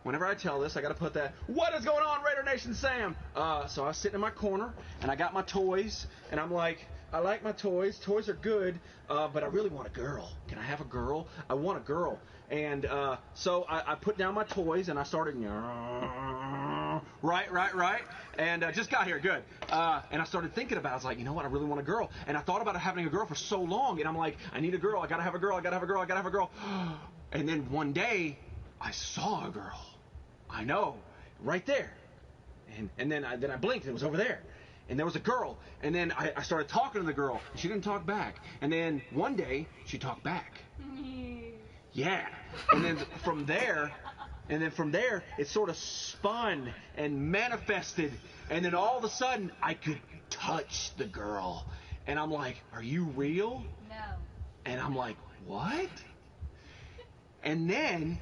whenever I tell this, I got to put that, what is going on, Raider Nation Sam? So I was sitting in my corner, and I got my toys, and I'm like, I like my toys. Toys are good, but I really want a girl. Can I have a girl? I want a girl. And so I put down my toys, and I started, right, and just got here, good. And I started thinking about it. I was like, you know what, I really want a girl. And I thought about having a girl for so long, and I'm like, I need a girl, I gotta have a girl. And then one day, I saw a girl. I know, right there. And then I blinked, and it was over there. And there was a girl, and then I started talking to the girl, and she didn't talk back. And then one day, she talked back. Yeah. And then from there, it sort of spun and manifested. And then all of a sudden, I could touch the girl. And I'm like, are you real? No. And I'm like, what? And then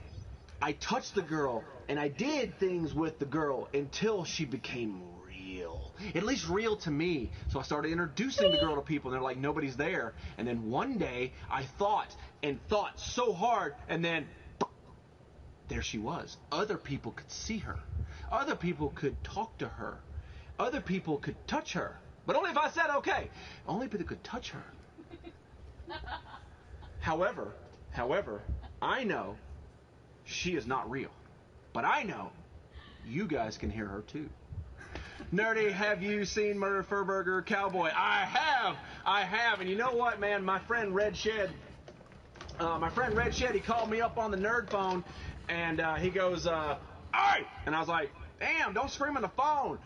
I touched the girl, and I did things with the girl until she became real. At least real to me. So I started introducing the girl to people, and they're like, nobody's there. And then one day, I thought so hard, and then there she was. Other people could see her. Other people could talk to her. Other people could touch her. But only if I said okay. Only people could touch her. However, I know she is not real. But I know you guys can hear her too. Nerdy, have you seen Murder Furburger Cowboy? I have. And you know what, man? My friend Red Shed, he called me up on the nerd phone, and he goes, "Alright!" And I was like, "Damn, don't scream on the phone."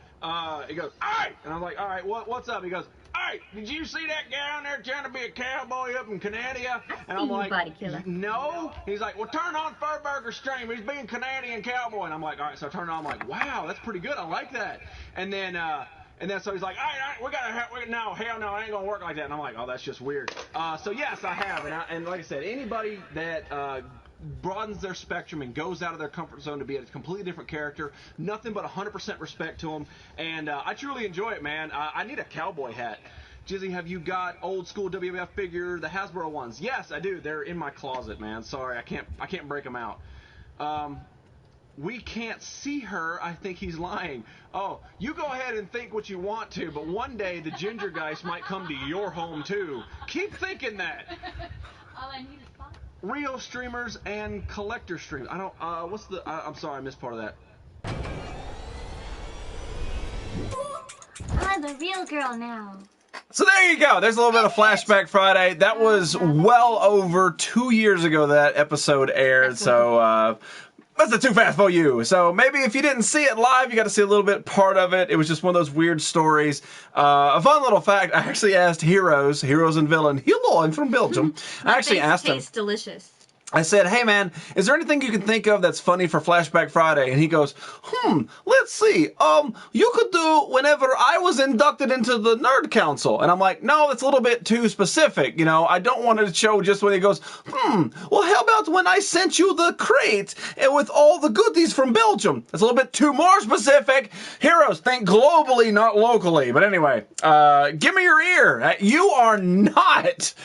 He goes, "Alright!" And I was like, "Alright, what's up?" He goes, "Alright, did you see that guy down there trying to be a cowboy up in Canada?" And I'm like, body killer. "No." He's like, "Well, turn on Furburger stream. He's being Canadian cowboy." And I'm like, "Alright," so I turned it on. I'm like, "Wow, that's pretty good. I like that." And then so he's like, "All right, we gotta have, no, hell no, it ain't gonna work like that." And I'm like, "Oh, that's just weird." So yes, I have, and like I said, anybody that broadens their spectrum and goes out of their comfort zone to be a completely different character, nothing but 100% respect to them, and I truly enjoy it, man. I need a cowboy hat. Jizzy, have you got old school WWF figure, the Hasbro ones? Yes, I do. They're in my closet, man. Sorry, I can't break them out. We can't see her. I think he's lying. Oh, you go ahead and think what you want to, but one day the ginger guys might come to your home too. Keep thinking that. All I need is Bob. Real streamers and collector streams. I don't, I'm sorry, I missed part of that. I'm a real girl now. So there you go. There's a little bit of Flashback Friday. That was well over 2 years ago that episode aired, so, that's too fast for you. So maybe if you didn't see it live, you got to see a little bit part of it. It was just one of those weird stories. A fun little fact, I actually asked Heroes and Villain, hello, I'm from Belgium. I actually asked him. Tastes delicious. I said, hey man, is there anything you can think of that's funny for Flashback Friday? And he goes, let's see. You could do whenever I was inducted into the Nerd Council. And I'm like, no, that's a little bit too specific. You know, I don't want to show just when he goes, well, how about when I sent you the crate and with all the goodies from Belgium? That's a little bit too more specific. Heroes, think globally, not locally. But anyway, give me your ear. You are not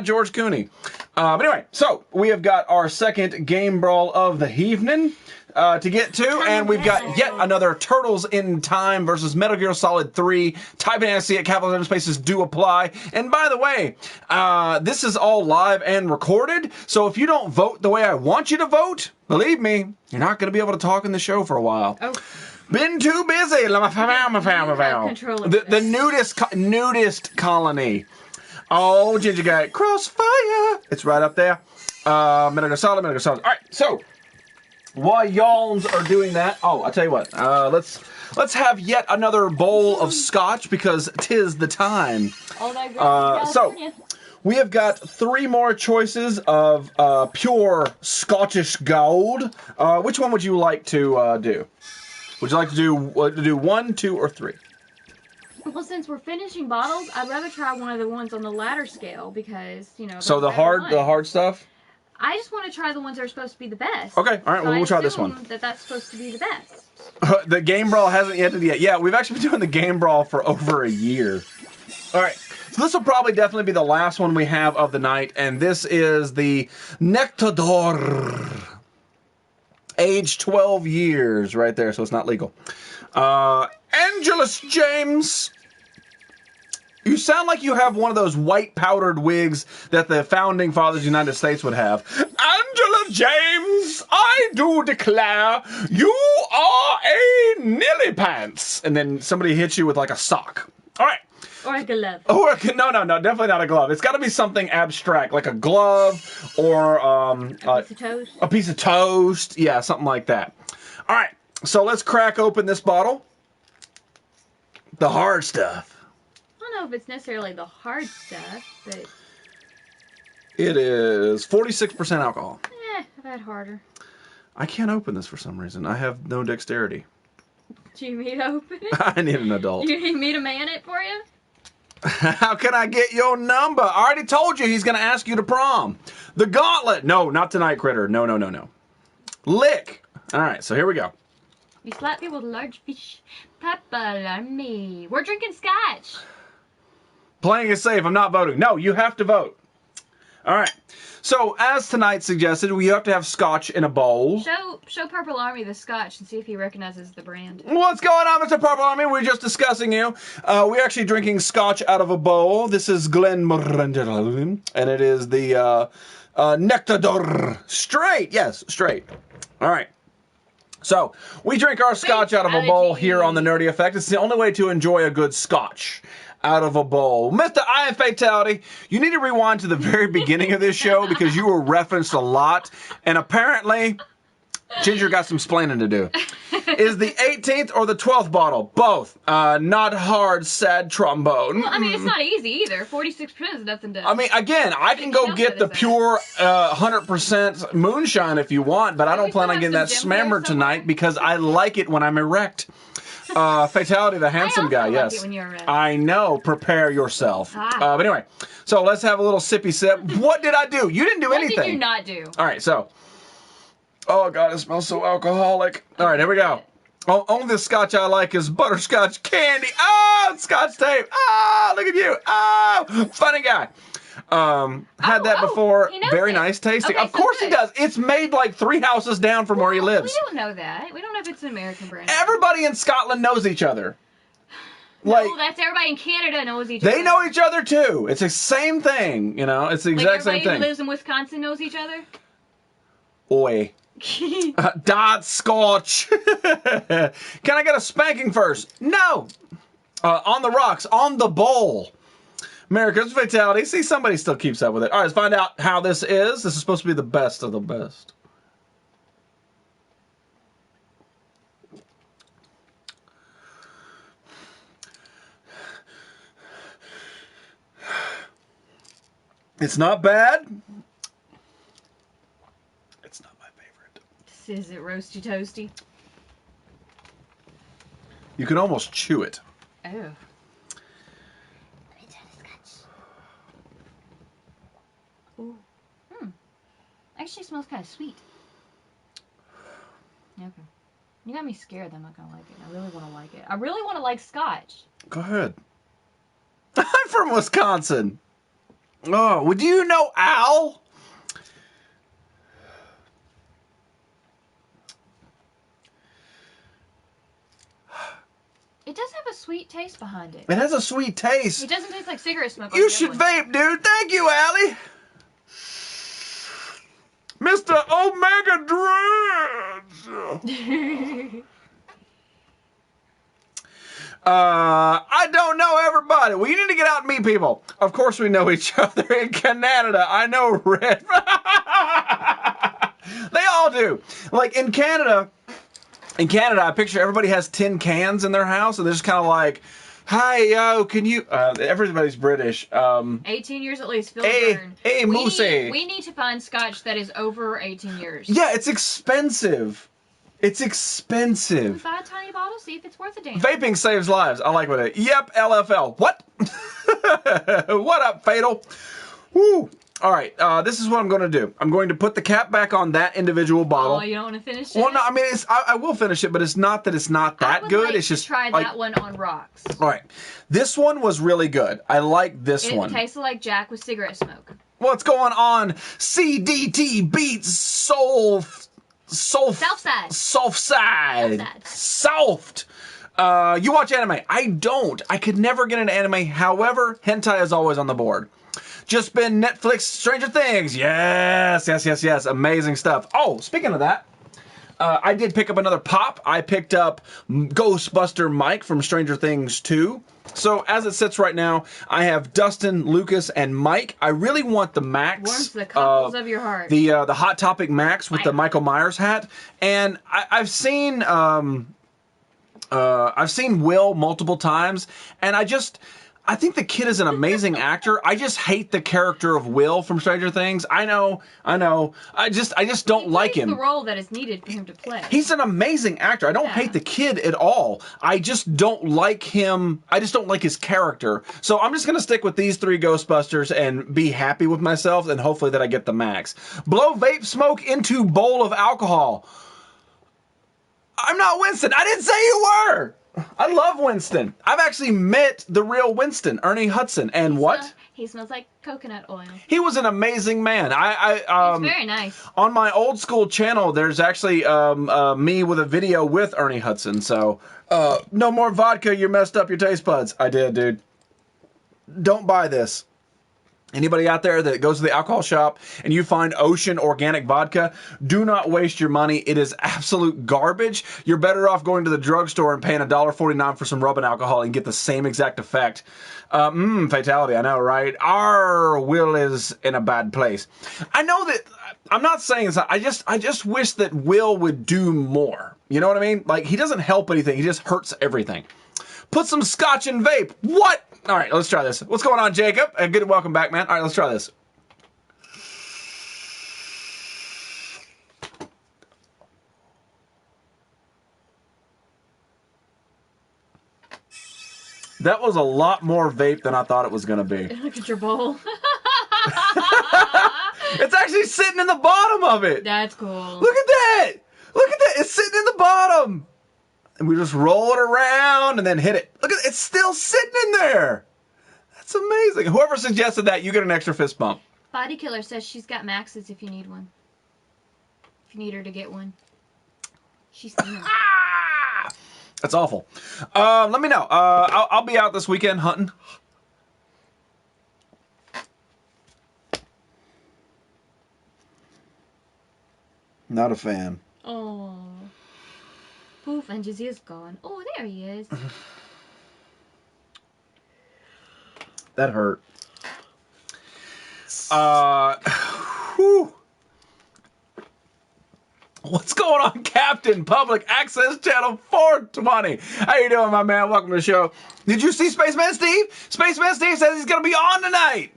George Cooney. But anyway, so we have got our second game brawl of the evening to get to, and we've got yet another Turtles in Time versus Metal Gear Solid 3. Type in NSC at capital letter spaces do apply. And by the way, this is all live and recorded, so if you don't vote the way I want you to vote, believe me, you're not going to be able to talk in the show for a while. Oh. Been too busy. The nudist colony. Oh, Ginger Guy, Crossfire. It's right up there. Metal Gear Solid. All right, so while y'alls are doing that, I'll tell you what. Let's have yet another bowl of Scotch because 'tis the time. So we have got 3 more choices of pure Scottish gold. Which one would you like to do? Would you like to do 1, 2, or 3? Well, since we're finishing bottles, I'd rather try one of the ones on the ladder scale because, you know. So the hard stuff? I just want to try the ones that are supposed to be the best. Okay, all right, well, we'll try this one. That's supposed to be the best. The game brawl hasn't ended yet. Yeah, we've actually been doing the game brawl for over a year. All right, so this will probably definitely be the last one we have of the night, and this is the Nectador. Age 12 years right there, so it's not legal. Angelus James. You sound like you have one of those white powdered wigs that the founding fathers of the United States would have. Angela James, I do declare you are a nillypants. And then somebody hits you with like a sock. All right. Or a glove. No, definitely not a glove. It's got to be something abstract, like a glove or a piece of toast. A piece of toast. Yeah, something like that. All right. So let's crack open this bottle. The hard stuff. I don't know if it's necessarily the hard stuff, but... It is 46% alcohol. I've had harder. I can't open this for some reason. I have no dexterity. Do you need to open it? I need an adult. You need me to man it for you? How can I get your number? I already told you he's going to ask you to prom. The gauntlet. No, not tonight, Critter. No. Lick. All right, so here we go. You slap me with a large fish. Papa, on me. We're drinking Scotch. Playing it safe. I'm not voting. No, you have to vote. All right. So, as tonight suggested, we have to have Scotch in a bowl. Show Purple Army the Scotch and see if he recognizes the brand. What's going on, Mr. Purple Army? We're just discussing you. We're actually drinking Scotch out of a bowl. This is Glenmorangie, and it is the Nectador. Straight. Yes, straight. All right. So, we drink our Scotch out of a bowl here on the Nerdy Effect. It's the only way to enjoy a good Scotch out of a bowl. Mr. Iron Fatality, you need to rewind to the very beginning of this show because you were referenced a lot, and apparently Ginger got some splaining to do. Is the 18th or the 12th bottle? Both. Not hard, sad trombone. Well, I mean, it's not easy either. 46% is nothing to... I mean, again, I can go get the pure 100% moonshine if you want, but I don't plan on getting that smammer tonight because I like it when I'm erect. Fatality, the handsome guy, yes. Like it when you're erect. I know. Prepare yourself. But anyway, so let's have a little sippy sip. What did I do? You didn't do anything. What did you not do? All right, so... Oh, God, it smells so alcoholic. All right, here we go. Only the Scotch I like is butterscotch candy. Oh, Scotch tape. Oh, look at you. Oh, funny guy. Had that before. He knows Very it. nice tasting. Okay, Of course he good. does. It's made like 3 houses down from where he lives. We don't know that. We don't know if it's an American brand. Everybody in Scotland knows each other. Like, no, that's everybody in Canada knows each other. they know each other too. It's the same thing, you know. It's the exact same everybody thing. who lives in Wisconsin knows each other. Oi. Dot Scotch. Can I get a spanking first? No. On the rocks, on the bowl. America's fatality. See, somebody still keeps up with it. All right, let's find out how this is. This is supposed to be the best of the best. It's not bad. It's not my favorite. Is it roasty toasty? You can almost chew it. Oh. Ooh. Actually smells kind of sweet. Okay. You got me scared that I'm not going to like it. I really want to like it. I really want to like Scotch. Go ahead. I'm from Wisconsin. Oh, would you know Al? It does have a sweet taste behind it. It has a sweet taste. It doesn't taste like cigarette smoke. You should vape, dude. Thank you, Allie. Mr. Omega Dreads. I don't know everybody. Well, you need to get out and meet people. Of course we know each other in Canada. I know Red. They all do. Like in Canada, I picture everybody has tin cans in their house, and they're just kind of like, hi, yo, can you... everybody's British. 18 years at least. Hey, Moosey. We need to find Scotch that is over 18 years. Yeah, it's expensive. It's expensive. Buy a tiny bottle, see if it's worth a damn. Vaping saves lives. I like what it. Yep, LFL. What? What up, Fatal? Woo. All right, this is what I'm going to do. I'm going to put the cap back on that individual bottle. Oh, you don't want to finish it? Well, no, I mean, I will finish it, but it's not that it's not that good. It's just try like, that one on rocks. All right, this one was really good. I like this one. It tasted like Jack with cigarette smoke. What's going on? CDT beats Southside. Soft. You watch anime. I don't. I could never get into anime. However, hentai is always on the board. Just been Netflix Stranger Things. Yes. Amazing stuff. Oh, speaking of that, I did pick up another pop. I picked up Ghostbuster Mike from Stranger Things 2. So as it sits right now, I have Dustin, Lucas, and Mike. I really want the Max. Warms the cockles of your heart. The Hot Topic Max with the Michael Myers hat. And I've seen Will multiple times, and I think the kid is an amazing actor. I just hate the character of Will from Stranger Things. I know. I just don't like him. The role that is needed for him to play. He's an amazing actor. I don't hate the kid at all. I just don't like him. I just don't like his character. So I'm just going to stick with these 3 Ghostbusters and be happy with myself, and hopefully that I get the max. Blow vape smoke into bowl of alcohol. I'm not Winston. I didn't say you were. I love Winston. I've actually met the real Winston, Ernie Hudson. And he smells like coconut oil. He was an amazing man. He's very nice. On my old school channel, there's actually me with a video with Ernie Hudson. So, no more vodka. You messed up your taste buds. I did, dude. Don't buy this. Anybody out there that goes to the alcohol shop and you find Ocean organic vodka, do not waste your money. It is absolute garbage. You're better off going to the drugstore and paying $1.49 for some rubbing alcohol and get the same exact effect. Fatality, I know, right? Our Will is in a bad place. I know that, I'm not saying this, I just wish that Will would do more. You know what I mean? Like, he doesn't help anything, he just hurts everything. Put some Scotch in vape. What? All right, let's try this. What's going on, Jacob? Good, welcome back, man. All right, let's try this. That was a lot more vape than I thought it was going to be. Look at your bowl. It's actually sitting in the bottom of it. That's cool. Look at that. Look at that. It's sitting in the bottom. And we just roll it around and then hit it. Look at it. It's still sitting in there. That's amazing. Whoever suggested that, you get an extra fist bump. Body Killer says she's got maxes if you need one. If you need her to get one. She's seen That's awful. Let me know. I'll be out this weekend hunting. Not a fan. Oh. Poof, and Jazeer's gone. Oh, there he is. That hurt. Whew. What's going on, Captain? Public Access Channel 420. How you doing, my man? Welcome to the show. Did you see Spaceman Steve? Spaceman Steve says he's going to be on tonight.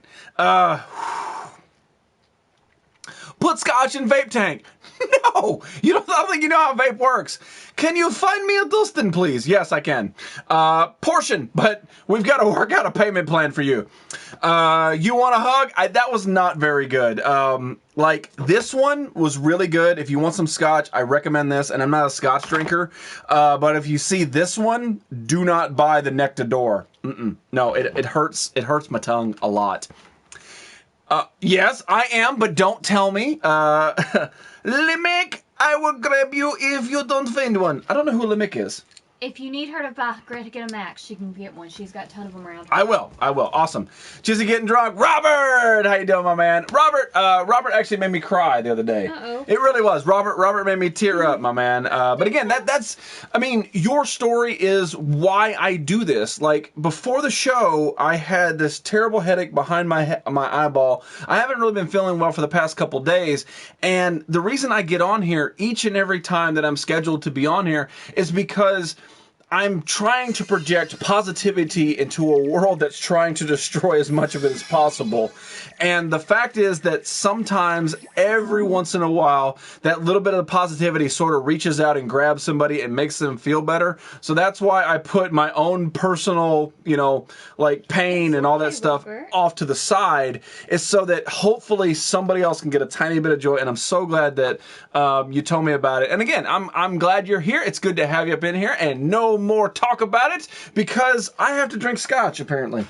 Put Scotch in vape tank. No, I don't think you know how vape works. Can you find me a Dustin, please? Yes, I can. Portion, but we've got to work out a payment plan for you. You want a hug? That was not very good. Like, this one was really good. If you want some Scotch, I recommend this, and I'm not a Scotch drinker. But if you see this one, do not buy the neck to door. No, it hurts. It hurts my tongue a lot. Yes, I am, but don't tell me. Limik, I will grab you if you don't find one. I don't know who Limik is. If you need her to get a max, she can get one. She's got a ton of them around. I will. Awesome. Jizzy getting drunk. Robert, how you doing, my man? Robert actually made me cry the other day. Uh-oh. It really was. Robert made me tear up, my man. But again, that's, I mean, your story is why I do this. Like, before the show, I had this terrible headache behind my eyeball. I haven't really been feeling well for the past couple days. And the reason I get on here each and every time that I'm scheduled to be on here is because I'm trying to project positivity into a world that's trying to destroy as much of it as possible. And the fact is that sometimes, every once in a while, that little bit of positivity sort of reaches out and grabs somebody and makes them feel better. So that's why I put my own personal, like pain and all that stuff off to the side, is so that hopefully somebody else can get a tiny bit of joy. And I'm so glad that you told me about it. And again, I'm glad you're here. It's good to have you up in here, and no more talk about it, because I have to drink Scotch apparently.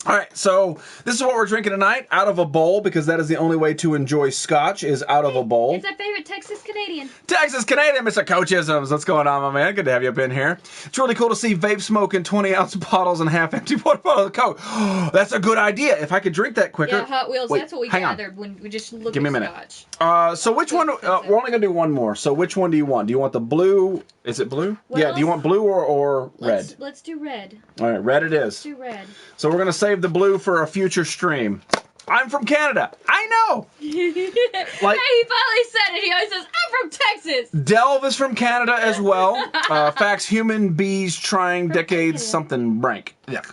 All right, so this is what we're drinking tonight, out of a bowl, because that is the only way to enjoy Scotch, is out of a bowl. It's our favorite Texas Canadian. Texas Canadian, Mr. Coachisms. What's going on, my man? Good to have you up in here. It's really cool to see vape smoke in 20-ounce bottles and half-empty water bottles of Coke. Oh, that's a good idea. If I could drink that quicker. Yeah, Hot Wheels, Wait, that's what we gathered when we just looked Give me at a minute. Scotch. So which one, we're only going to do one more. So which one do you want? Do you want the blue? Is it blue? Well, yeah, do you want blue or red? Let's do red. All right, red it is. Let's do red. So we're going to save the blue for a future stream. I'm from Canada. I know. Hey, he finally said it. He always says, I'm from Texas. Delve is from Canada as well. Facts, human bees trying decades Canada. something rank. Yeah.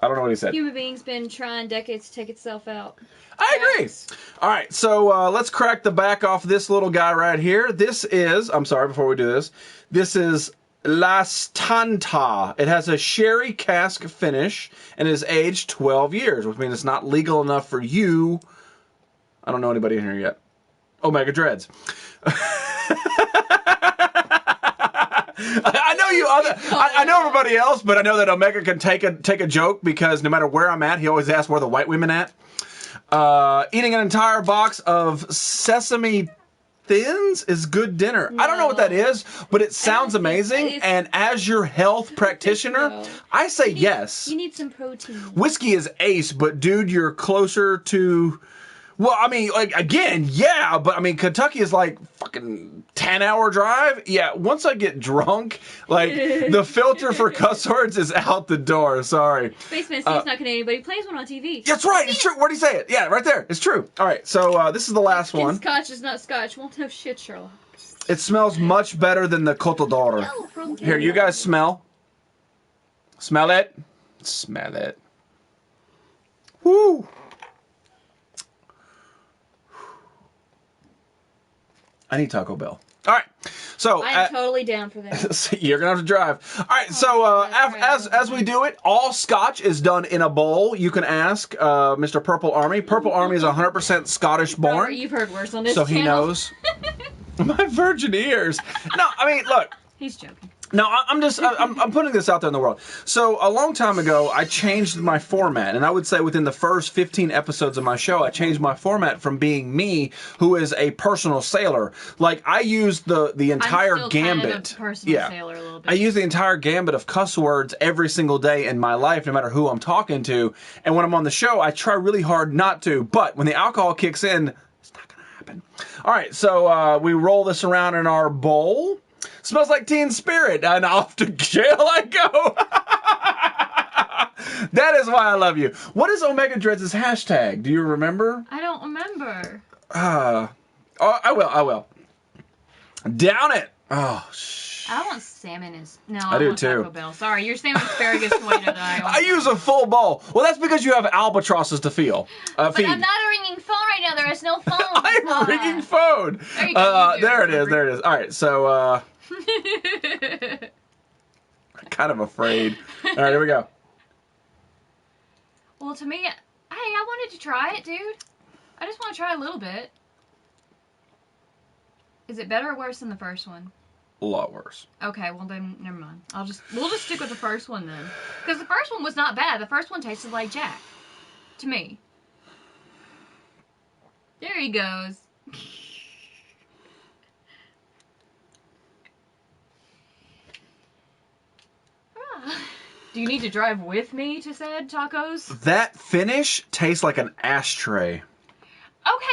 I don't know what he said. Human beings been trying decades to take itself out. I agree. All right, so let's crack the back off this little guy right here. This is, I'm sorry, before we do this, this is La Stanta. It has a sherry cask finish and is aged 12 years, which means it's not legal enough for you. I don't know anybody in here yet. Omega Dreads. I know you other. I know everybody else, but I know that Omega can take a joke, because no matter where I'm at, he always asks where the white women at. Eating an entire box of sesame thins is good dinner. No. I don't know what that is, but it sounds amazing. And as your health practitioner, I say yes. You need some protein. Whiskey is ace, but dude, you're closer to... Well, I mean, like, again, yeah, but I mean, Kentucky is like fucking 10-hour drive. Yeah, once I get drunk, like, the filter for cuss words is out the door. Sorry. Spaceman Steve's not Canadian, but he plays one on TV. That's right. It's true. Where'd he say it? Yeah, right there. It's true. All right, so this is the last one. Scotch is not Scotch. Won't know shit, Sherlock. It smells much better than the Cote d'Or. Here, you guys smell. Smell it. Smell it. Woo. I need Taco Bell. All right, so I'm totally down for that. You're gonna have to drive. All right, so as we do it, all Scotch is done in a bowl. You can ask Mr. Purple Army. Purple Army is 100% Scottish born. Robert, you've heard worse on this so channel. He knows. My virgin ears. No, I mean, look. He's joking. No, I'm putting this out there in the world. So a long time ago, I changed my format, and I would say within the first 15 episodes of my show, I changed my format from being me, who is a personal sailor. Like I used the entire I'm still gambit. Kind of a personal sailor a little bit. I use the entire gambit of cuss words every single day in my life, no matter who I'm talking to. And when I'm on the show, I try really hard not to. But when the alcohol kicks in, it's not going to happen. All right, so we roll this around in our bowl. Smells like Teen Spirit, and off to jail I go. That is why I love you. What is Omega Dreads' hashtag? Do you remember? I don't remember. I will. Down it. Oh, I want salmon and... No, I do want too. Taco Bell. Sorry, you're saying asparagus tomato. I use a full bowl. Well, that's because you have albatrosses to feed. But I'm not a ringing phone right now. There is no phone. I'm a ringing phone. There you go. There it is. There it is. All right, so... I'm kind of afraid. All right, here we go. Well, to me, hey, I wanted to try it, dude. I just want to try a little bit. Is it better or worse than the first one? A lot worse. Okay, well then, never mind. We'll just stick with the first one then. Because the first one was not bad. The first one tasted like Jack. To me. There he goes. Do you need to drive with me to said tacos? That finish tastes like an ashtray. Okay,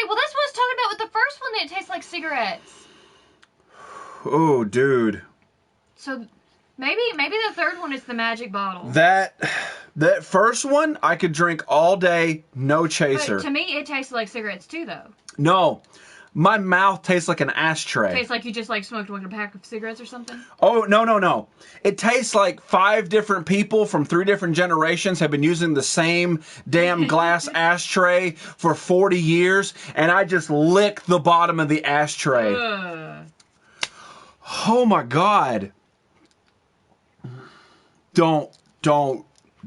well that's what I was talking about with the first one, that it tastes like cigarettes. Oh, dude. So maybe the third one is the magic bottle. That first one I could drink all day, no chaser. But to me, it tasted like cigarettes too, though. No. My mouth tastes like an ashtray. Tastes like you just like smoked a pack of cigarettes or something? Oh, no. It tastes like 5 different people from 3 different generations have been using the same damn glass ashtray for 40 years, and I just lick the bottom of the ashtray. Oh my God. Do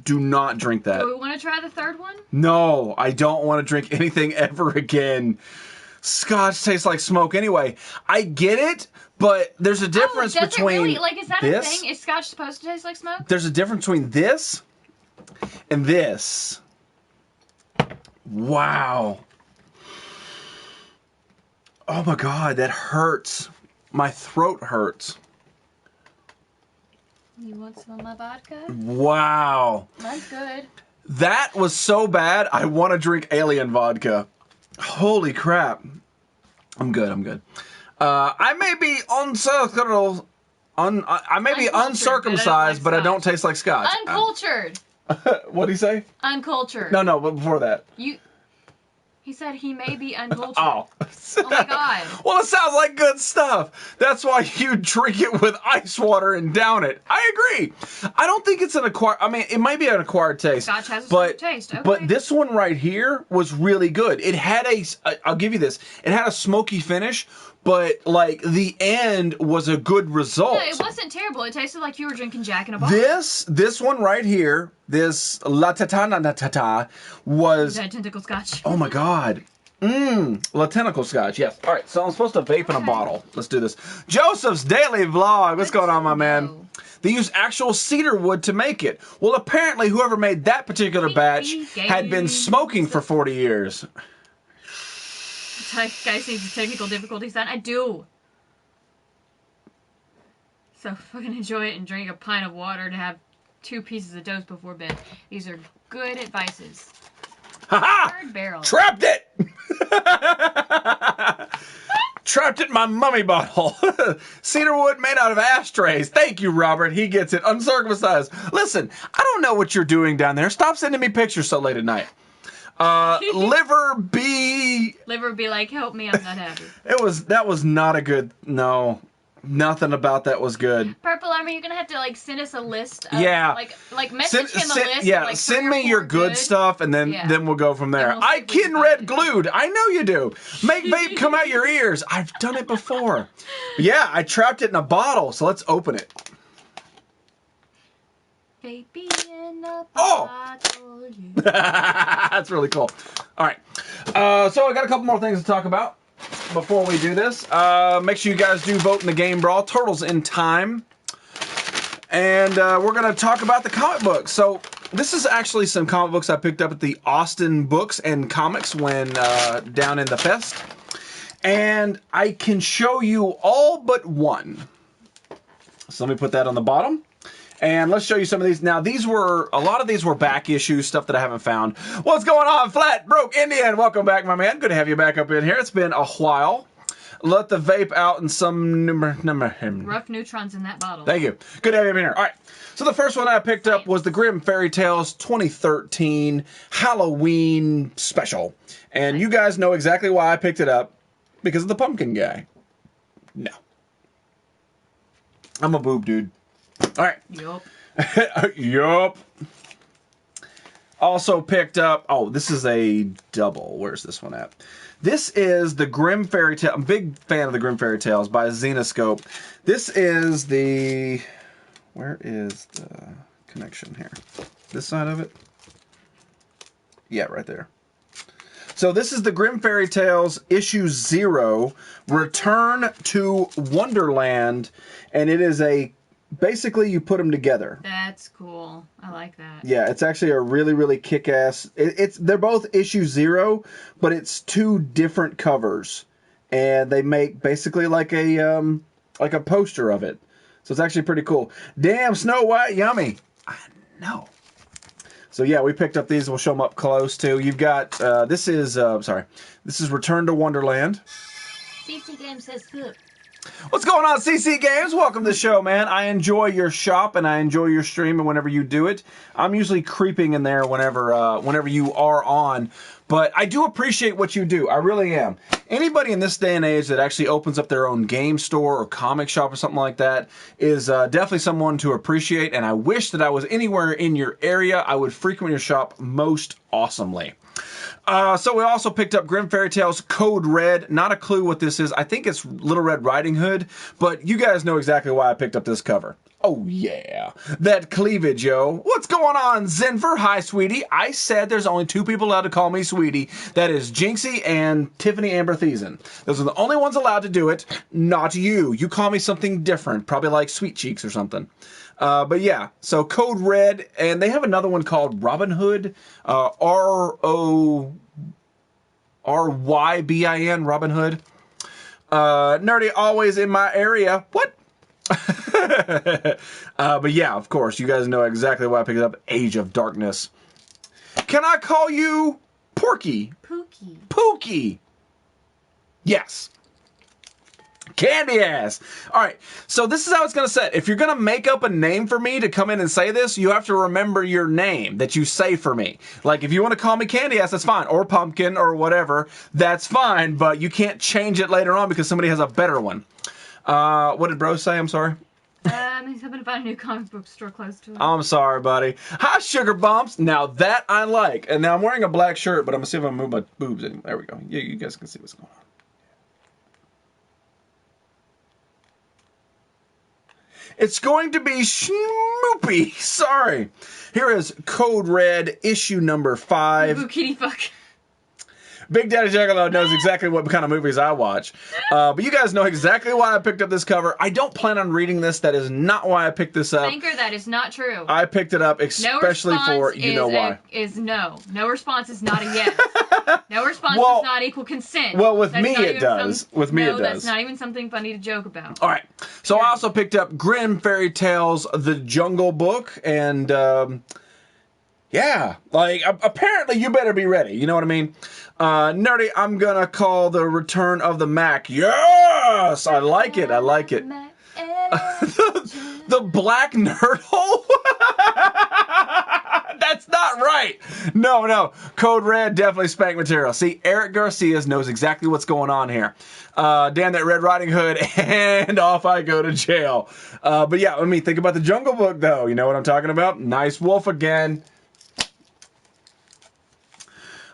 not drink that. Do we want to try the third one? No, I don't want to drink anything ever again. Scotch tastes like smoke anyway. I get it, but there's a difference between it really? Like, is that this? a thing? Is Scotch supposed to taste like smoke? There's a difference between this and this. Wow. Oh my God, that hurts. My throat hurts. You want some of my vodka? Wow. That's good. That was so bad, I want to drink alien vodka. Holy crap. I'm good. I may be uncircumcised, but I don't taste like Scotch. Uncultured. What'd he say? Uncultured. No, but before that. He said he may be uncultured. Oh. Oh my God. Well, it sounds like good stuff. That's why you drink it with ice water and down it. I agree. I don't think it's an acquired... I mean, it might be an acquired taste. Scotch has a certain taste. Okay. But this one right here was really good. It had I'll give you this. It had a smoky finish, but, like, the end was a good result. No, it wasn't terrible. It tasted like you were drinking Jack in a bottle. This one right here, this La Tata was... That tentacle Scotch. Oh, my God. La Tentacle Scotch, yes. All right, so I'm supposed to vape in a bottle. Let's do this. Joseph's Daily Vlog. What's going on, my man? They used actual cedar wood to make it. Well, apparently, whoever made that particular batch had been smoking for 40 years. Guy sees the technical difficulties. I do. So fucking enjoy it and drink a pint of water to have 2 pieces of toast before bed. These are good advices. Ha-ha! Third barrel. Trapped it! Trapped it in my mummy bottle. Cedar wood made out of ashtrays. Thank you, Robert. He gets it. Uncircumcised. Listen, I don't know what you're doing down there. Stop sending me pictures so late at night. Liver be like, help me, I'm not happy. That was not a good, no. Nothing about that was good. Purple Armor, you're gonna have to like send us a list of, yeah. like message him a list. Yeah, of, like, send me your good stuff and then we'll go from there. We'll I can red glued. I know you do. Make vape come out your ears. I've done it before. Yeah, I trapped it in a bottle, so let's open it. Baby in a bottle. That's really cool. All right. So I got a couple more things to talk about before we do this. Make sure you guys do vote in the game brawl. Turtles in Time. And we're going to talk about the comic books. So this is actually some comic books I picked up at the Austin Books and Comics when down in the Fest. And I can show you all but one. So let me put that on the bottom. And let's show you some of these. Now, a lot of these were back issues, stuff that I haven't found. What's going on, Flat Broke Indian? Welcome back, my man. Good to have you back up in here. It's been a while. Let the vape out in some Rough neutrons in that bottle. Thank you. Good to have you in here. All right. So the first one I picked up was the Grimm Fairy Tales 2013 Halloween Special. And you guys know exactly why I picked it up. Because of the pumpkin guy. No. I'm a boob dude. All right. Yup. Yup. Also picked up... Oh, this is a double. Where's this one at? This is the Grimm Fairy Tale. I'm a big fan of the Grimm Fairy Tales by Zenoscope. This is the... Where is the connection here? This side of it? Yeah, right there. So this is the Grimm Fairy Tales issue 0, Return to Wonderland, and it is a... Basically, you put them together. That's cool. I like that. Yeah, it's actually a really, really kick-ass... They're both issue 0, but it's 2 different covers. And they make basically like a poster of it. So it's actually pretty cool. Damn, Snow White, yummy. I know. So yeah, we picked up these. We'll show them up close too. You've got... this is Return to Wonderland. CC Game says good. What's going on, CC Games? Welcome to the show, man. I enjoy your shop and I enjoy your stream, and whenever you do it, I'm usually creeping in there whenever you are on. But I do appreciate what you do. I really am. Anybody in this day and age that actually opens up their own game store or comic shop or something like that is definitely someone to appreciate, and I wish that I was anywhere in your area. I would frequent your shop most awesomely. So we also picked up Grimm Fairy Tales Code Red. Not a clue what this is. I think it's Little Red Riding Hood, but you guys know exactly why I picked up this cover. Oh yeah, that cleavage, yo. What's going on, Zenfer? Hi, sweetie. I said there's only 2 people allowed to call me sweetie. That is Jinxie and Tiffany Amber Thiessen. Those are the only ones allowed to do it, not you. You call me something different, probably like Sweet Cheeks or something. But yeah, so Code Red, and they have another one called Robin Hood, RORYBIN, Robin Hood. Nerdy always in my area. What? But yeah, of course, you guys know exactly why I picked up Age of Darkness. Can I call you Porky? Pookie. Pookie. Yes. Candy ass. All right, so this is how it's going to set. If you're going to make up a name for me to come in and say this, you have to remember your name that you say for me. Like, if you want to call me Candy ass, that's fine. Or Pumpkin or whatever, that's fine. But you can't change it later on because somebody has a better one. What did bro say? I'm sorry. He's hoping to find a new comic book store close to him. I'm sorry, buddy. Hi, Sugar Bumps. Now that I like. And now I'm wearing a black shirt, but I'm going to see if I can move my boobs in. There we go. Yeah, you guys can see what's going on. It's going to be schmoopy. Sorry. Here is Code Red, issue number 5. Boo kitty fuck. Big Daddy Juggalo knows exactly what kind of movies I watch. But you guys know exactly why I picked up this cover. I don't plan on reading this. That is not why I picked this up. Anchor, that is not true. I picked it up especially for you know why. No. No response is not a yes. No response does not equal consent. Well, with me it does. With me it does. That's not even something funny to joke about. All right. So I also picked up Grimm Fairy Tales, The Jungle Book, and yeah, like apparently you better be ready. You know what I mean? Nerdy, I'm gonna call the Return of the Mac. Yes, I like it. I like it. The Black Nerd Hole. That's not right. No. Code Red, definitely spank material. See, Eric Garcia knows exactly what's going on here. Damn that Red Riding Hood, and off I go to jail. But yeah, let me think about the Jungle Book, though. You know what I'm talking about? Nice wolf again.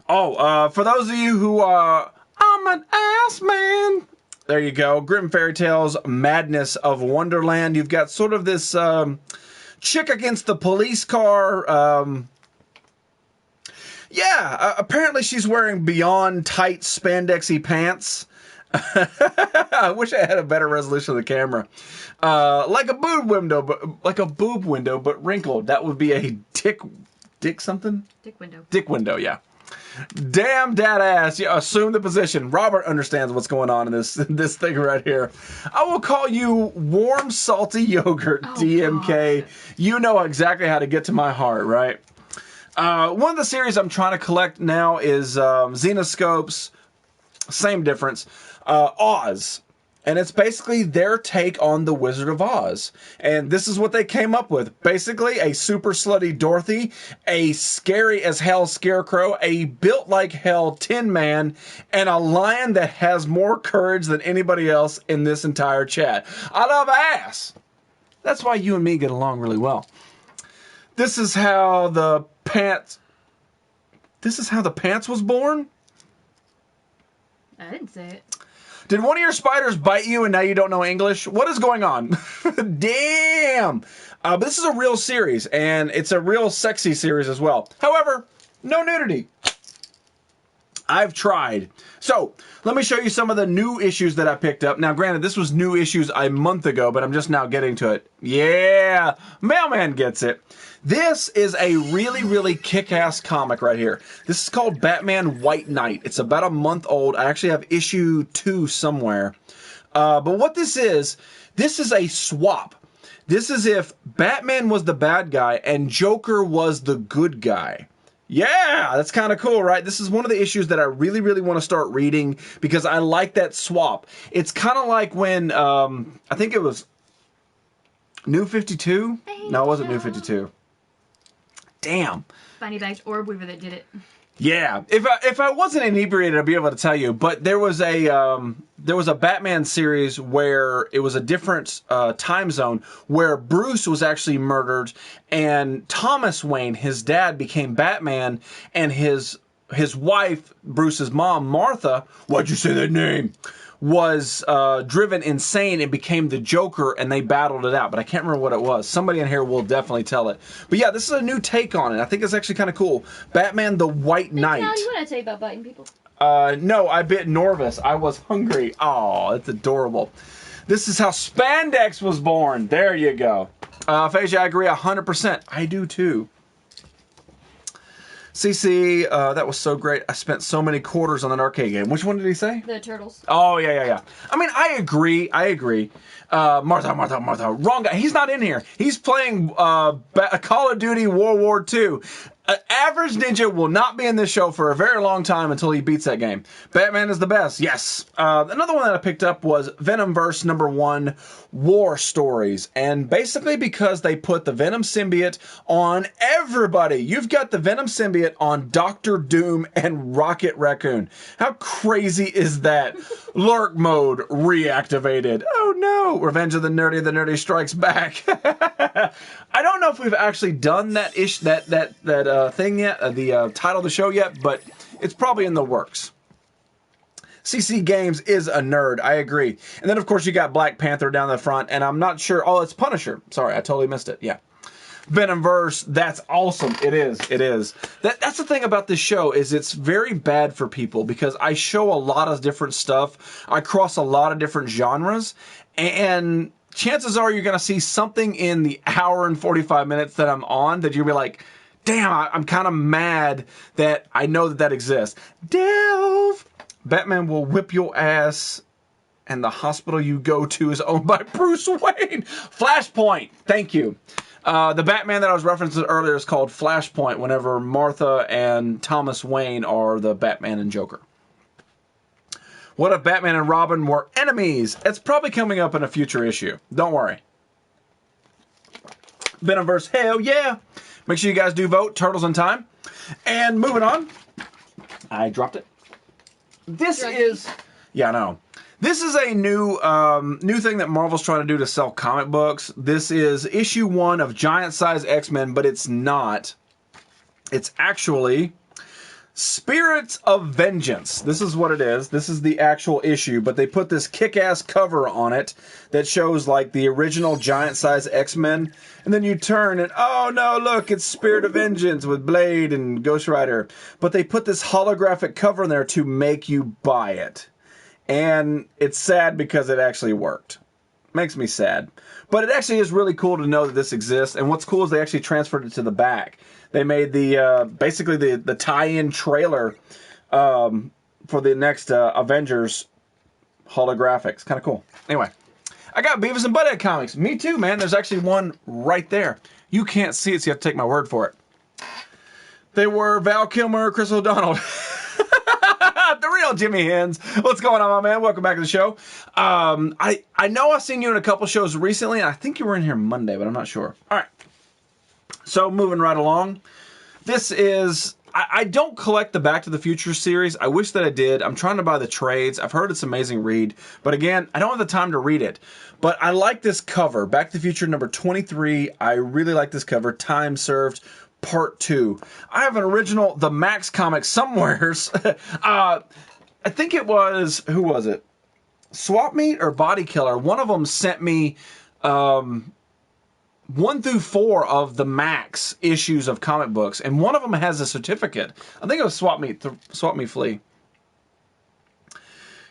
Oh, for those of you who are, I'm an ass man. There you go. Grimm Fairy Tales, Madness of Wonderland. You've got sort of this chick against the police car. Apparently she's wearing beyond tight spandexy pants. I wish I had a better resolution of the camera. Like a boob window, but wrinkled. That would be a dick something? Dick window. Dick window, yeah. Damn dad ass. Yeah, assume the position. Robert understands what's going on in this thing right here. I will call you warm, salty yogurt, DMK. God. You know exactly how to get to my heart, right? One of the series I'm trying to collect now is Xenoscope's, same difference, Oz. And it's basically their take on The Wizard of Oz. And this is what they came up with. Basically, a super slutty Dorothy, a scary as hell Scarecrow, a built like hell Tin Man, and a lion that has more courage than anybody else in this entire chat. I love ass! That's why you and me get along really well. This is how the pants was born? I didn't say it. Did one of your spiders bite you and now you don't know English? What is going on? Damn! But this is a real series, and it's a real sexy series as well. However, no nudity. I've tried. So, let me show you some of the new issues that I picked up. Now, granted, this was new issues a month ago, but I'm just now getting to it. Yeah! Mailman gets it. This is a really, really kick-ass comic right here. This is called Batman White Knight. It's about a month old. I actually have issue 2 somewhere. But what this is a swap. This is if Batman was the bad guy and Joker was the good guy. Yeah, that's kind of cool, right? This is one of the issues that I really, really want to start reading because I like that swap. It's kind of like when, I think it was New 52? No, it wasn't New 52. Damn. Funny Bags Orb Weaver that did it. Yeah. If I wasn't inebriated, I'd be able to tell you. But there was a Batman series where it was a different time zone where Bruce was actually murdered and Thomas Wayne, his dad, became Batman, and his wife, Bruce's mom, Martha, why'd you say that name? Was driven insane and became the Joker, and they battled it out. But I can't remember what it was. Somebody in here will definitely tell it. But yeah, this is a new take on it. I think it's actually kind of cool. Batman the White Knight. Now, you want to tell you about biting people? No, I bit Norvis. I was hungry. Oh, it's adorable. This is how Spandex was born. There you go. Phasia, I agree 100%. I do too. CC, that was so great. I spent so many quarters on an arcade game. Which one did he say? The Turtles. Oh, yeah. I mean, I agree. Martha. Wrong guy. He's not in here. He's playing Call of Duty World War II. Average Ninja will not be in this show for a very long time until he beats that game. Batman is the best. Yes. Another one that I picked up was Venomverse #1 War Stories. And basically because they put the Venom symbiote on everybody. You've got the Venom symbiote on Doctor Doom and Rocket Raccoon. How crazy is that? Lurk mode reactivated. Oh no. Revenge of the Nerdy Strikes Back. I don't know if we've actually done that thing yet, the title of the show yet, but it's probably in the works. CC Games is a nerd, I agree. And then of course you got Black Panther down the front, and I'm not sure. Oh, it's Punisher. Sorry, I totally missed it. Yeah. Venomverse, that's awesome. It is. That's the thing about this show is it's very bad for people because I show a lot of different stuff. I cross a lot of different genres, and chances are you're going to see something in the hour and 45 minutes that I'm on that you'll be like, damn, I'm kind of mad that I know that exists. Delve! Batman will whip your ass, and the hospital you go to is owned by Bruce Wayne. Flashpoint! Thank you. The Batman that I was referencing earlier is called Flashpoint whenever Martha and Thomas Wayne are the Batman and Joker. What if Batman and Robin were enemies? It's probably coming up in a future issue. Don't worry. Venomverse, hell yeah. Make sure you guys do vote. Turtles in time. And moving on. I dropped it. This is... Yeah, I know. This is a new thing that Marvel's trying to do to sell comic books. This is issue 1 of Giant Size X-Men, but it's not. It's actually... Spirits of Vengeance. This is what it is. This is the actual issue, but they put this kick-ass cover on it that shows like the original giant-size X-Men, and then you turn and oh no, look, it's Spirit of Vengeance with Blade and Ghost Rider. But they put this holographic cover in there to make you buy it. and it's sad because it actually worked. Makes me sad. But it actually is really cool to know that this exists, and what's cool is they actually transferred it to the back. They made the basically the tie-in trailer for the next Avengers holographics. Kind of cool. Anyway, I got Beavis and Butthead comics. Me too, man. There's actually one right there. You can't see it, so you have to take my word for it. They were Val Kilmer, Chris O'Donnell. The real Jimmy Hens. What's going on, my man? Welcome back to the show. I know I've seen you in a couple shows recently, and I think you were in here Monday, but I'm not sure. All right. So, moving right along. This is... I don't collect the Back to the Future series. I wish that I did. I'm trying to buy the trades. I've heard it's an amazing read. But again, I don't have the time to read it. But I like this cover. Back to the Future number 23. I really like this cover. Time Served Part 2. I have an original The Max comic somewheres. I think it was... Who was it? Swap Meet or Body Killer? One of them sent me... 1 through 4 of the Max issues of comic books, and one of them has a certificate. I think it was Swap Meet Flea.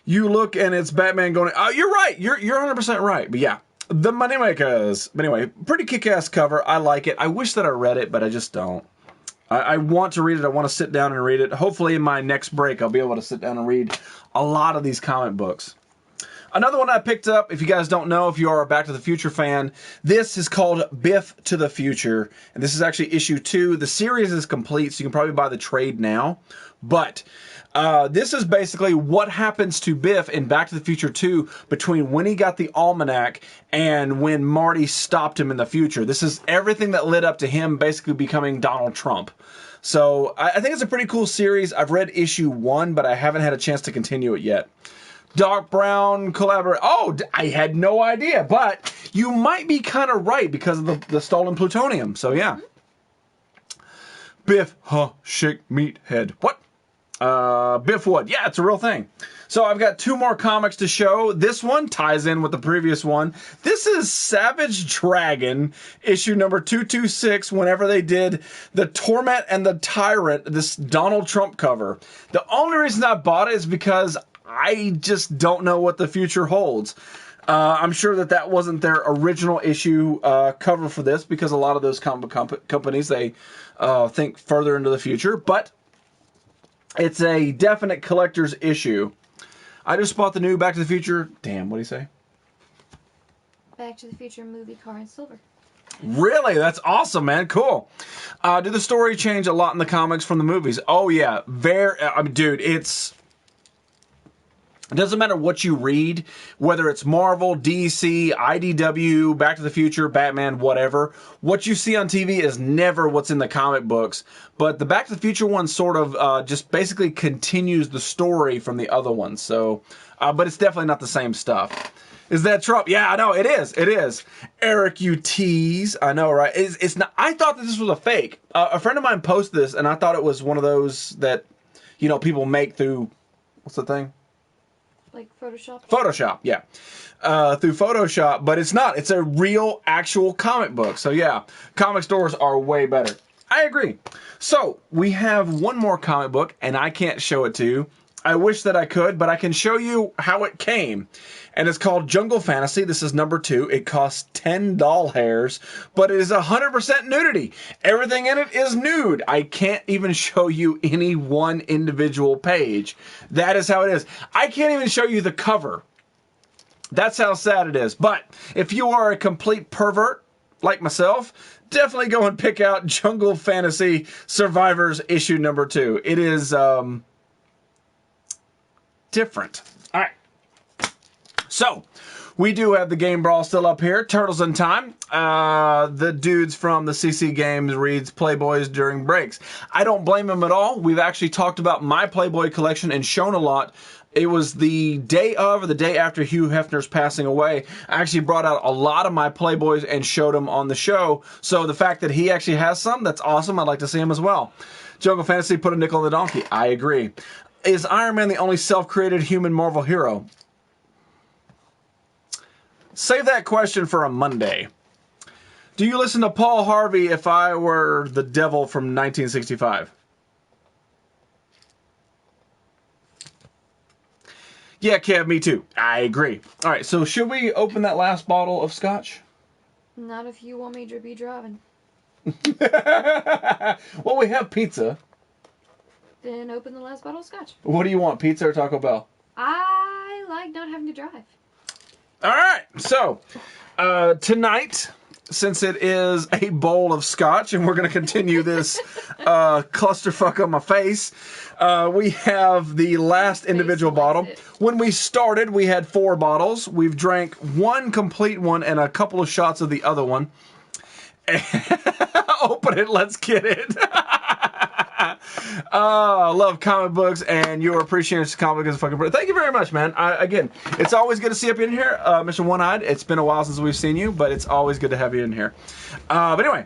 You look and it's Batman going, oh, you're right, you're 100% right. But yeah, the Moneymakers. But anyway, pretty kick-ass cover. I like it. I wish that I read it, but I just don't. I want to read it. I want to sit down and read it. Hopefully in my next break, I'll be able to sit down and read a lot of these comic books. Another one I picked up, if you guys don't know, if you are a Back to the Future fan, this is called Biff to the Future, and this is actually issue 2. The series is complete, so you can probably buy the trade now, but this is basically what happens to Biff in Back to the Future 2 between when he got the almanac and when Marty stopped him in the future. This is everything that led up to him basically becoming Donald Trump. So I think it's a pretty cool series. I've read issue 1, but I haven't had a chance to continue it yet. Doc Brown collaborate. Oh, I had no idea, but you might be kind of right because of the stolen plutonium. So yeah. Biff, shake, meat, head. What? Biff Wood. Yeah, it's a real thing. So I've got 2 more comics to show. This one ties in with the previous one. This is Savage Dragon, issue number 226, whenever they did the Torment and the Tyrant, this Donald Trump cover. The only reason I bought it is because I just don't know what the future holds. I'm sure that wasn't their original issue cover for this, because a lot of those comic companies, they think further into the future. But it's a definite collector's issue. I just bought the new Back to the Future. Damn, what do you say? Back to the Future movie car in silver. Really? That's awesome, man. Cool. Did the story change a lot in the comics from the movies? Oh, yeah. Dude, it doesn't matter what you read, whether it's Marvel, DC, IDW, Back to the Future, Batman, whatever. What you see on TV is never what's in the comic books. But the Back to the Future one sort of just basically continues the story from the other ones. So, but it's definitely not the same stuff. Is that Trump? Yeah, I know. It is. It is. Eric, you tease. I know, right? It's not. I thought that this was a fake. A friend of mine posted this, and I thought it was one of those that, people make through, what's the thing? Like Photoshop? Photoshop, yeah. Through Photoshop, but it's not. It's a real, actual comic book. So yeah, comic stores are way better. I agree. So, we have one more comic book, and I can't show it to you. I wish that I could, but I can show you how it came. And it's called Jungle Fantasy. This is number 2. It costs 10 doll hairs, but it is 100% nudity. Everything in it is nude. I can't even show you any one individual page. That is how it is. I can't even show you the cover. That's how sad it is. But if you are a complete pervert like myself, definitely go and pick out Jungle Fantasy Survivors issue number 2. It is different. All right. So, we do have the Game Brawl still up here. Turtles in Time. The dudes from the CC Games reads Playboys during breaks. I don't blame them at all. We've actually talked about my Playboy collection and shown a lot. It was the day of or the day after Hugh Hefner's passing away. I actually brought out a lot of my Playboys and showed them on the show. So the fact that he actually has some, that's awesome. I'd like to see him as well. Jungle Fantasy put a nickel in the donkey. I agree. Is Iron Man the only self-created human Marvel hero? Save that question for a Monday. Do you listen to Paul Harvey if I were the devil from 1965? Yeah, Kev, me too. I agree. All right, so should we open that last bottle of Scotch? Not if you want me to be driving. Well, we have pizza. Then open the last bottle of Scotch. What do you want, pizza or Taco Bell? I like not having to drive. All right, so tonight, since it is a bowl of Scotch, and we're going to continue this clusterfuck on my face, we have the last individual bottle. When we started, we had 4 bottles. We've drank 1 complete one and a couple of shots of the other one. Open it, let's get it. I love comic books, and your appreciation of comic books is fucking brilliant. Thank you very much, man. Again, it's always good to see you up in here, Mr. One-Eyed. It's been a while since we've seen you, but it's always good to have you in here. But anyway,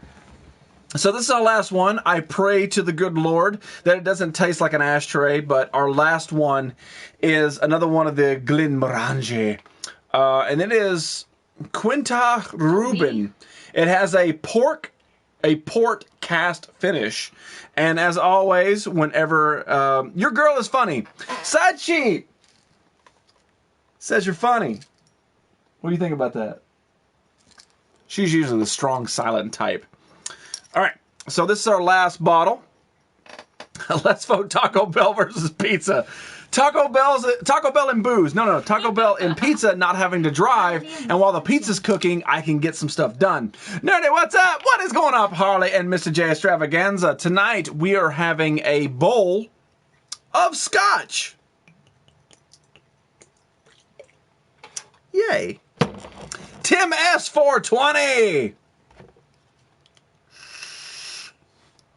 so this is our last one. I pray to the good Lord that it doesn't taste like an ashtray, but our last one is another one of the Glenmorangie. And it is Quinta Reuben. It has a port cast finish. And as always, whenever your girl is funny, Sachi says you're funny. What do you think about that? She's usually the strong, silent type. All right, so this is our last bottle. Let's vote Taco Bell versus pizza. Taco Bell and booze. No. Taco Bell and pizza, not having to drive. And while the pizza's cooking, I can get some stuff done. Nerdy, what's up? What is going up, Harley and Mr. J Extravaganza? Tonight, we are having a bowl of Scotch. Yay. Tim S420.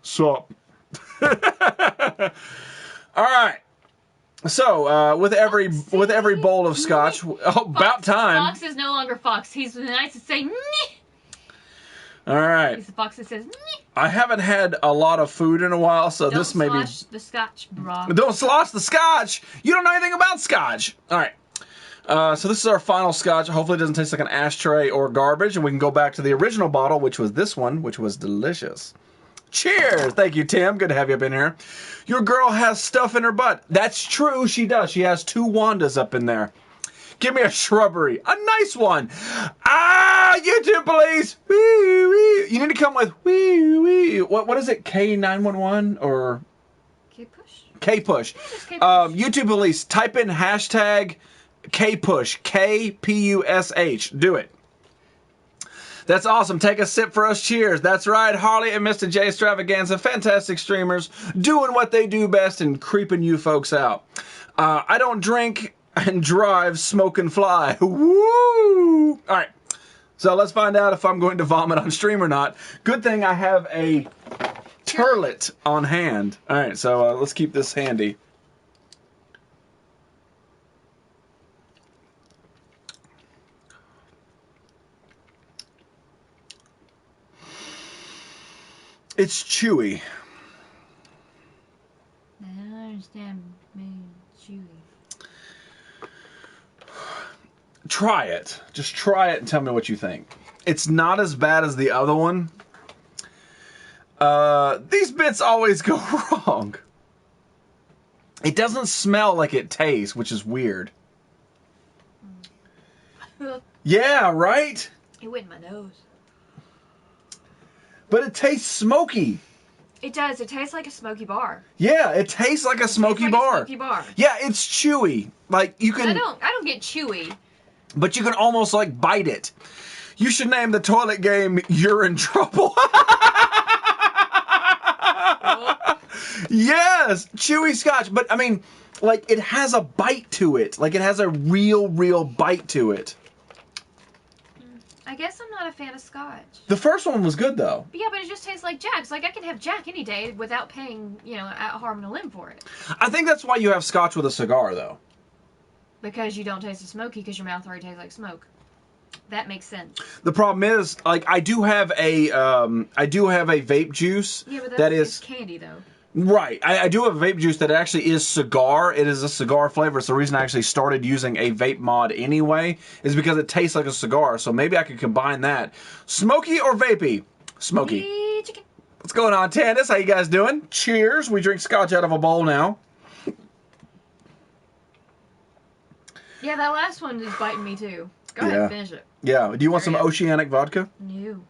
Sup? All right. So, with every bowl of Scotch, about time. Fox is no longer Fox. He's the nice to say, meh. All right. He's the fox that says, meh. I haven't had a lot of food in a while, so this may be. Don't slosh the Scotch, brah. Don't slosh the Scotch. You don't know anything about Scotch. All right. So this is our final Scotch. Hopefully it doesn't taste like an ashtray or garbage, and we can go back to the original bottle, which was this one, which was delicious. Cheers! Thank you, Tim. Good to have you up in here. Your girl has stuff in her butt. That's true, she does. She has 2 Wandas up in there. Give me a shrubbery. A nice one. Ah, YouTube police! Wee, wee. You need to come with wee, wee. What is it? K911 or... K-push? K-push. YouTube police, type in hashtag K-push. K-P-U-S-H. Do it. That's awesome. Take a sip for us. Cheers. That's right. Harley and Mr. J Extravaganza, fantastic streamers, doing what they do best and creeping you folks out. I don't drink and drive, smoke and fly. Woo! All right. So let's find out if I'm going to vomit on stream or not. Good thing I have a turlet on hand. All right. So let's keep this handy. It's chewy. I don't understand being chewy. Try it. Just try it and tell me what you think. It's not as bad as the other one. These bits always go wrong. It doesn't smell like it tastes, which is weird. Yeah, right? It went in my nose. But it tastes smoky. It does. It tastes like a smoky bar. Yeah, it tastes like a smoky bar. A smoky bar. Yeah, it's chewy. Like you can. I don't get chewy. But you can almost like bite it. You should name the toilet game "You're in Trouble." Yes, chewy Scotch. But I mean, like it has a bite to it. Like it has a real bite to it. I guess I'm not a fan of Scotch. The first one was good though. Yeah, but it just tastes like Jack's. Like I can have Jack any day without paying, harm and a limb for it. I think that's why you have Scotch with a cigar though. Because you don't taste the smoky because your mouth already tastes like smoke. That makes sense. The problem is, like, I do have a vape juice. Yeah, but it's candy though. Right. I do have a vape juice that actually is cigar. It is a cigar flavor. It's the reason I actually started using a vape mod anyway, is because it tastes like a cigar. So maybe I could combine that. Smoky or vapey? Smoky. Chicken. What's going on, Tandis? How you guys doing? Cheers. We drink Scotch out of a bowl now. Yeah, that last one is biting me too. Go ahead and finish it. Yeah. Do you want some oceanic vodka? No.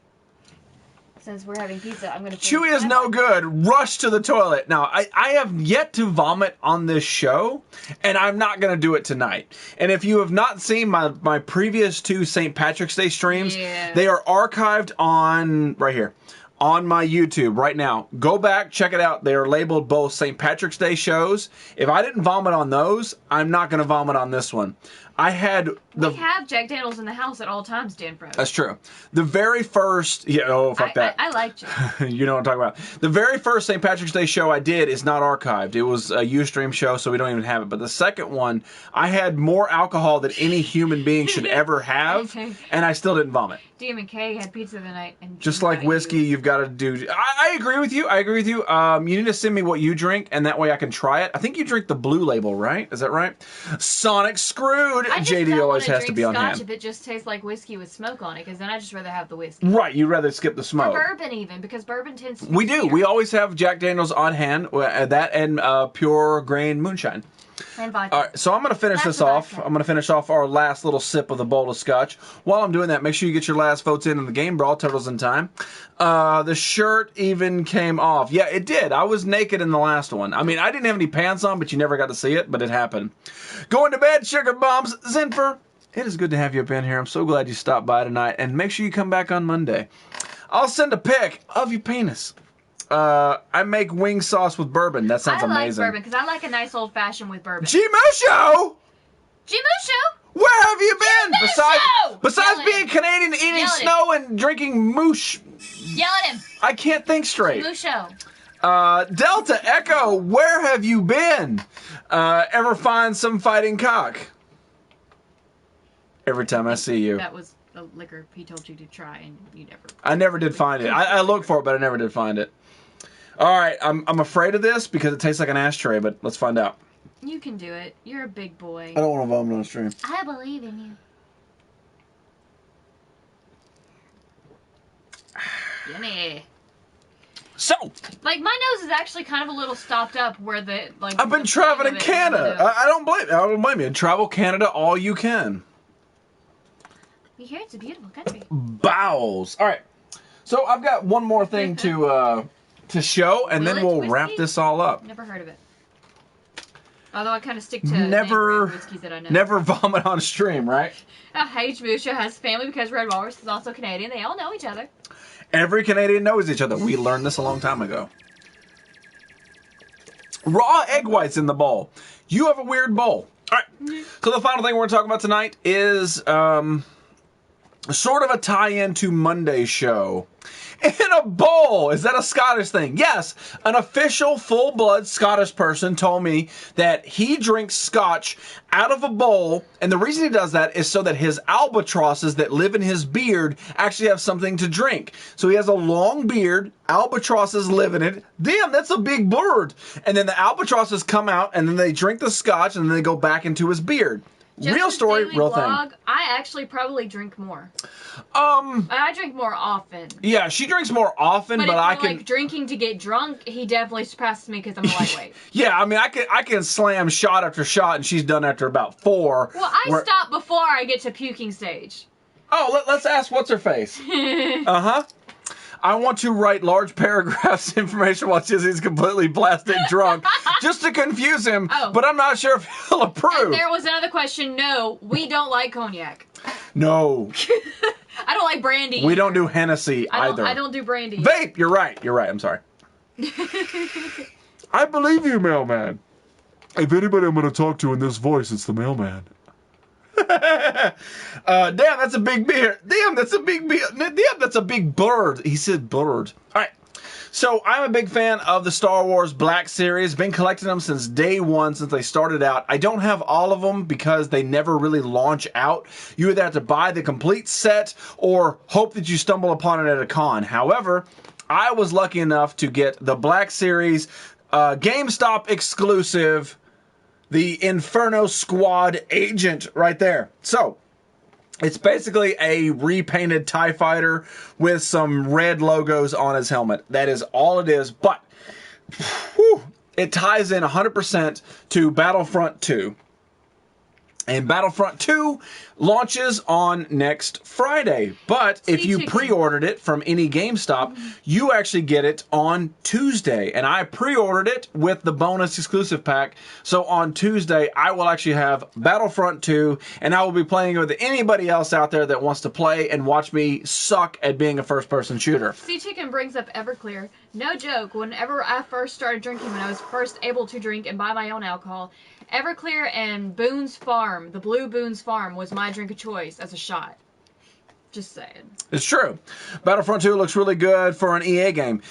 Since we're having pizza, I'm going to... Chewy is no good. Rush to the toilet. Now, I have yet to vomit on this show, and I'm not going to do it tonight. And if you have not seen my previous 2 St. Patrick's Day streams, they are archived on... right here. On my YouTube right now. Go back, check it out. They are labeled both St. Patrick's Day shows. If I didn't vomit on those, I'm not going to vomit on this one. We have Jack Daniels in the house at all times, Dan Fro. That's true. The very first... yeah, oh, fuck that. I like Jack. You know what I'm talking about. The very first St. Patrick's Day show I did is not archived. It was a Ustream show, so we don't even have it. But the second one, I had more alcohol than any human being should ever have, and I still didn't vomit. DM and Kay had pizza the night. And just like whiskey, you've got to do... I agree with you. You need to send me what you drink, and that way I can try it. I think you drink the Blue Label, right? Is that right? Sonic Screwed. JD always has to be on hand. If it just tastes like whiskey with smoke on it, because then I just rather have the whiskey. Right, you'd rather skip the smoke. Or bourbon even, because bourbon tends to be We do. weird. We always have Jack Daniels on hand. That and pure grain moonshine. And vodka. All right, so I'm going to finish this off. I'm going to finish off our last little sip of the bowl of scotch. While I'm doing that, make sure you get your last votes in the game brawl. Totals in time. The shirt even came off. Yeah, it did. I was naked in the last one. I mean, I didn't have any pants on, but you never got to see it, but it happened. Going to bed, sugar bombs. Zinfer, it is good to have you up in here. I'm so glad you stopped by tonight, and make sure you come back on Monday. I'll send a pic of your penis. I make wing sauce with bourbon. That sounds amazing. I like bourbon, because I like a nice old-fashioned with bourbon. G-Musho! G-Musho! Where have you been? Besides Yell being Canadian, eating snow, and drinking moosh. Yell at him. I can't think straight. Musho. Delta Echo, where have you been? Ever find some fighting cock? Every time I see you. That was the liquor he told you to try, and you never... I never did find it. I looked for it, but I never did find it. All right, I'm afraid of this because it tastes like an ashtray, but let's find out. You can do it. You're a big boy. I don't want to vomit on stream. I believe in you. Yummy. So, like, my nose is actually kind of a little stopped up where the, like... I've been traveling in Canada. I don't blame you. Travel Canada all you can. You hear it's a beautiful country. Bowels. All right. So, I've got one more thing to show, and then we'll wrap this all up. Never heard of it. Although I kind of stick to whiskeys that I know. Never vomit on stream, right? H. Musha has family because Red Walrus is also Canadian. They all know each other. Every Canadian knows each other. We learned this a long time ago. Raw egg whites in the bowl. You have a weird bowl. All right. So the final thing we're going to talk about tonight is sort of a tie-in to Monday's show. In a bowl. Is that a Scottish thing? Yes. An official full-blood Scottish person told me that he drinks scotch out of a bowl, and the reason he does that is so that his albatrosses that live in his beard actually have something to drink. So he has a long beard, albatrosses live in it. Damn, that's a big bird. And then the albatrosses come out, and then they drink the scotch, and then they go back into his beard. Just real story, real blog, thing. I actually probably drink more. I drink more often. Yeah, she drinks more often, but I can like drinking to get drunk. He definitely surpasses me because I'm a lightweight. Yeah, I mean, I can slam shot after shot, and she's done after about 4. Well, I stop before I get to puking stage. Oh, let's ask what's her face. I want to write large paragraphs of information while Chizzy's completely blasted drunk, just to confuse him, but I'm not sure if he'll approve. And there was another question. No, we don't like cognac. No. I don't like brandy. We don't do Hennessy either. I don't do brandy. Vape, you're right. I'm sorry. I believe you, mailman. If anybody I'm going to talk to in this voice, it's the mailman. Damn, that's a big beer. Damn, that's a big beer. Damn, that's a big bird. He said bird. All right. So I'm a big fan of the Star Wars Black Series. Been collecting them since day one, since they started out. I don't have all of them because they never really launch out. You either have to buy the complete set or hope that you stumble upon it at a con. However, I was lucky enough to get the Black Series GameStop exclusive, the Inferno Squad Agent right there. So, it's basically a repainted TIE Fighter with some red logos on his helmet. That is all it is, but it ties in 100% to Battlefront 2. And Battlefront 2 launches on next Friday. But if you pre-ordered it from any GameStop, you actually get it on Tuesday. And I pre-ordered it with the bonus exclusive pack. So on Tuesday, I will actually have Battlefront 2, and I will be playing with anybody else out there that wants to play and watch me suck at being a first-person shooter. Sea Chicken brings up Everclear. No joke, whenever I first started drinking, when I was first able to drink and buy my own alcohol, Everclear and Boone's Farm, the Blue Boone's Farm, was my drink of choice as a shot. Just saying. It's true. Battlefront 2 looks really good for an EA game.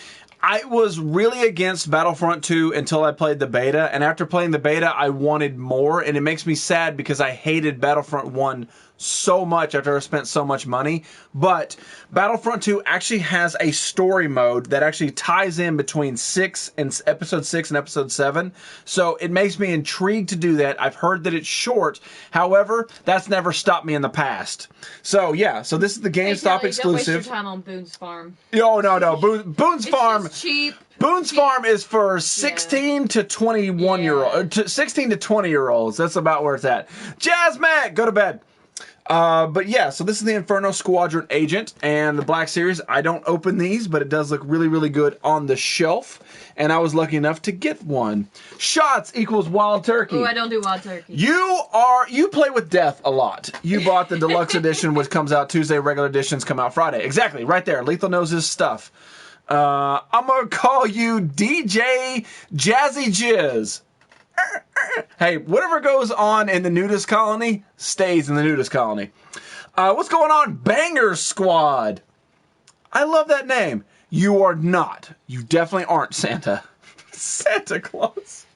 I was really against Battlefront 2 until I played the beta, and after playing the beta, I wanted more, and it makes me sad because I hated Battlefront 1 so much after I spent so much money. But Battlefront 2 actually has a story mode that actually ties in between episode 6 and episode 7. So it makes me intrigued to do that. I've heard that it's short. However, that's never stopped me in the past. So yeah, so this is the GameStop exclusive. Don't waste your time on Boone's Farm. No. Boone's Farm. It's cheap. Boone's Farm is for 16 to 21 year olds. 16 to 20 year olds. That's about where it's at. Jazz Mac, go to bed. But yeah, so this is the Inferno Squadron Agent and the Black Series. I don't open these, but it does look really, really good on the shelf. And I was lucky enough to get one. Shots equals Wild Turkey. Oh, I don't do Wild Turkey. You play with death a lot. You bought the deluxe edition, which comes out Tuesday. Regular editions come out Friday. Exactly, right there. Lethal knows his stuff. I'm gonna call you DJ Jazzy Jizz. Hey, whatever goes on in the nudist colony stays in the nudist colony. What's going on, Banger Squad? I love that name. You are not. You definitely aren't Santa. Santa Claus.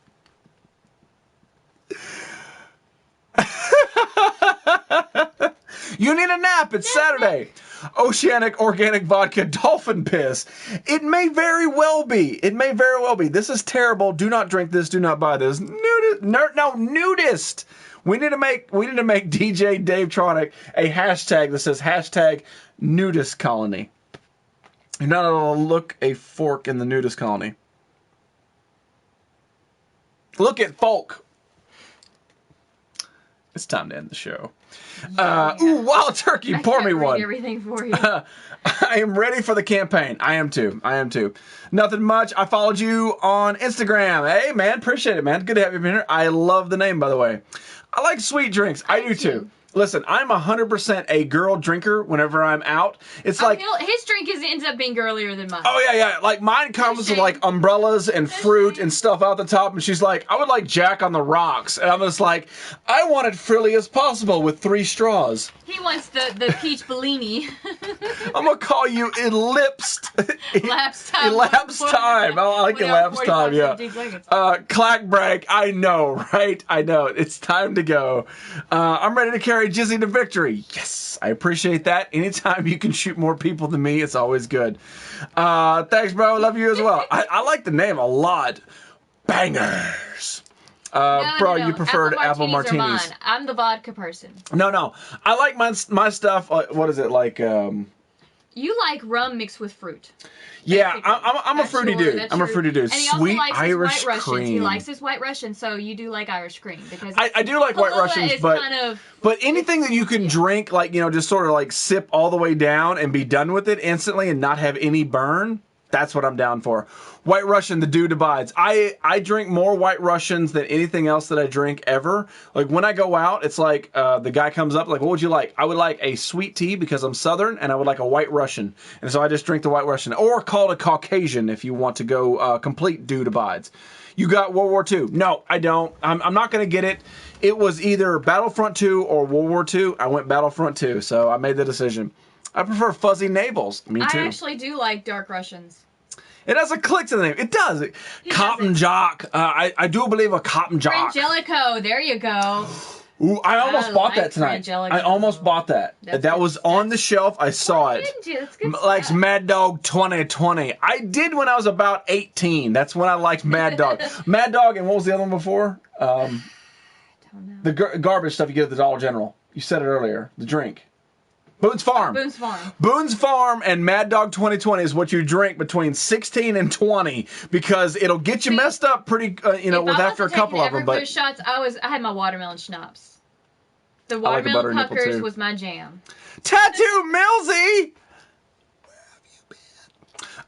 You need a nap. It's Saturday. Oceanic organic vodka dolphin piss. It may very well be. It may very well be. This is terrible. Do not drink this. Do not buy this. Nudist. We need to make DJ Dave Tronic a hashtag that says hashtag nudist colony. You're not allowed to look a fork in the nudist colony. Look at folk. It's time to end the show. Ooh, Wild Turkey, pour me one. Everything for you. I am ready for the campaign. I am too. Nothing much. I followed you on Instagram. Hey, man, appreciate it, man. Good to have you here. I love the name, by the way. I like sweet drinks. I do too. Listen, I'm 100% a girl drinker whenever I'm out. It's like his drink ends up being girlier than mine. Oh yeah. Like mine comes with like umbrellas and fruit and stuff out the top, and she's like, I would like Jack on the Rocks, and I'm just like, I want it frilly as possible with 3 straws. He wants the peach Bellini. I'm gonna call you Elapsed. Elapsed time. Elapsed time. I like elapsed time. Yeah. Clack break. I know, right? I know. It's time to go. I'm ready to carry Jizzy to victory. Yes, I appreciate that. Anytime you can shoot more people than me, it's always good. Thanks, bro. Love you as well. I like the name a lot. Bangers. No. You preferred apple martinis. I'm the vodka person. No. I like my stuff. What is it like? You like rum mixed with fruit. Yeah, I'm a fruity dude. I'm a fruity dude. And he Sweet also likes Irish his white cream. Russians. He likes his white Russian, so you do like Irish cream because I do like white Russians, but anything that you can drink, like just sort of like sip all the way down and be done with it instantly and not have any burn. That's what I'm down for. White Russian, the dude abides. I drink more White Russians than anything else that I drink ever. Like when I go out, it's like the guy comes up like, what would you like? I would like a sweet tea because I'm Southern, and I would like a White Russian. And so I just drink the White Russian. Or call it a Caucasian if you want to go complete dude abides. You got World War II. No, I don't. I'm not going to get it. It was either Battlefront 2 or World War II. I went Battlefront 2, so I made the decision. I prefer fuzzy navels. Me too. I actually do like dark Russians. It has a click to the name. It does. Cotton Jock. I do believe a Cotton Jock. Frangelico. There you go. Ooh, I almost bought that tonight. Frangelico. I almost bought that. That was on the shelf. I saw it. That's good Likes stuff. Mad Dog 2020. I did when I was about 18. That's when I liked Mad Dog. Mad Dog, and what was the other one before? I don't know. The garbage stuff you get at the Dollar General. You said it earlier. The drink. Boone's Farm. Boone's Farm. Boone's Farm and Mad Dog 2020 is what you drink between 16 and 20 because it'll get you messed up pretty, with after a couple of them. But shots, I had my watermelon schnapps. The I like a watermelon butter nipple, puckers too. was my jam. Tattoo Millsy!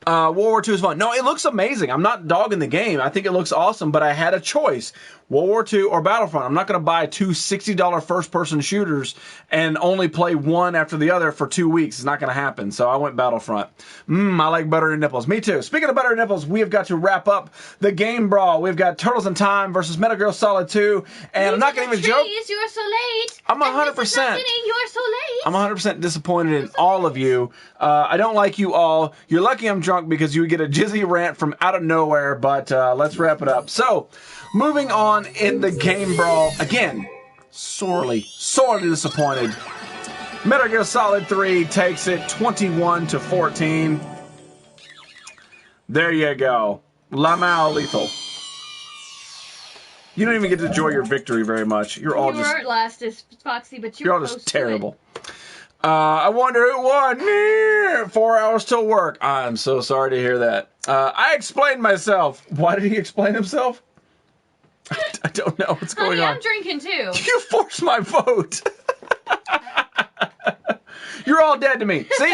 World War II is fun. No, it looks amazing. I'm not dogging the game. I think it looks awesome, but I had a choice. World War II or Battlefront. I'm not going to buy two $60 first-person shooters and only play one after the other for 2 weeks. It's not going to happen, so I went Battlefront. I like butter and nipples. Me too. Speaking of butter and nipples, we have got to wrap up the game brawl. We've got Turtles in Time versus Metal Gear Solid 2, and I'm not going to even joke. You're so late. I'm 100%. You're so late. I'm 100% disappointed in all of you. I don't like you all. You're lucky I'm drunk because you would get a jizzy rant from out of nowhere, but let's wrap it up. So, moving on in the game brawl. Again, sorely disappointed. Metal Gear Solid 3 takes it 21-14. There you go. Lamau lethal. You don't even get to enjoy your victory very much. You're all You just... weren't last, Foxy, but You're all just terrible. I wonder who won. 4 hours till work. I'm so sorry to hear that. I explained myself. Why did he explain himself? I don't know what's going on. I'm drinking too. You forced my vote. You're all dead to me. See?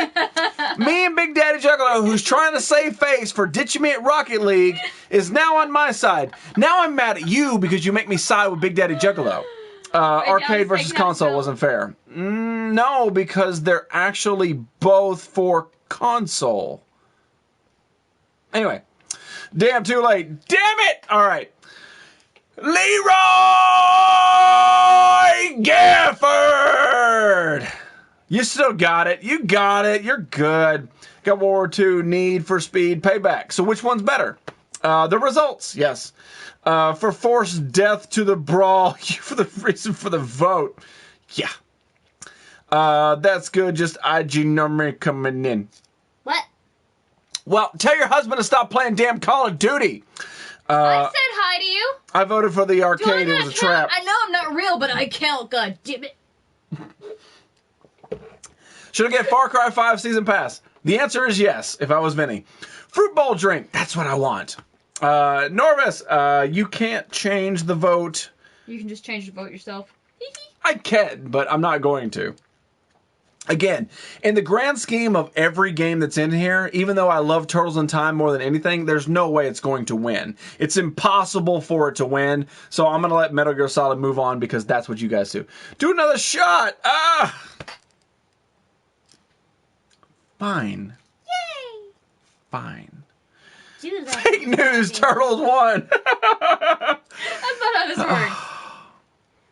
Me and Big Daddy Juggalo, who's trying to save face for ditching me at Rocket League, is now on my side. Now I'm mad at you because you make me side with Big Daddy Juggalo. Arcade versus console wasn't fair. No, because they're actually both for console. Anyway. Damn, too late. Damn it! All right. Leroy Gifford! You still got it. You got it. You're good. Got World War II, Need for Speed, Payback. So which one's better? The results, yes. For forced death to the brawl, for the reason for the vote. Yeah. That's good. Just IG number coming in. What? Well, tell your husband to stop playing damn Call of Duty. I said hi to you. I voted for the arcade. It was a count? trap. I know I'm not real, but I count. God damn it. Should I get Far Cry 5 Season Pass? The answer is yes, if I was Vinny. Fruit bowl drink. That's what I want. Norvis, you can't change the vote. You can just change the vote yourself. I can, but I'm not going to. Again, in the grand scheme of every game that's in here, even though I love Turtles in Time more than anything, there's no way it's going to win. It's impossible for it to win, so I'm going to let Metal Gear Solid move on because that's what you guys do. Do another shot! Ah! Fine. Yay! Fine. Do that. Fake news, Turtles won! That's not how this works.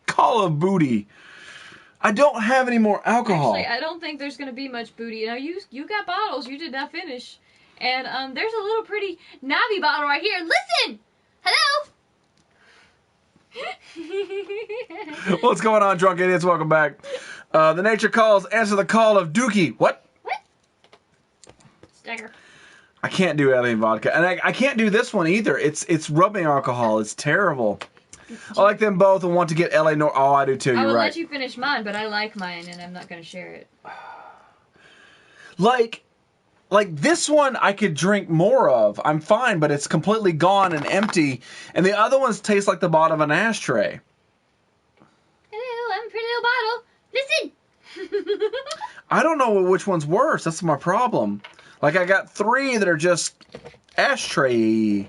Call of Booty. I don't have any more alcohol. Actually, I don't think there's going to be much booty. You know, you got bottles. You did not finish. And there's a little pretty Navi bottle right here. Listen! Hello? What's going on, drunk idiots? Welcome back. The nature calls. Answer the call of Dookie. What? Stagger. I can't do alien vodka. And I can't do this one either. It's rubbing alcohol. It's terrible. I like them both and want to get LA North. Oh, I do too. You're right. I will let you finish mine, but I like mine and I'm not going to share it. Like this one I could drink more of. I'm fine, but it's completely gone and empty. And the other ones taste like the bottom of an ashtray. Hello, I'm a pretty little bottle. Listen! I don't know which one's worse. That's my problem. Like, I got 3 that are just ashtray.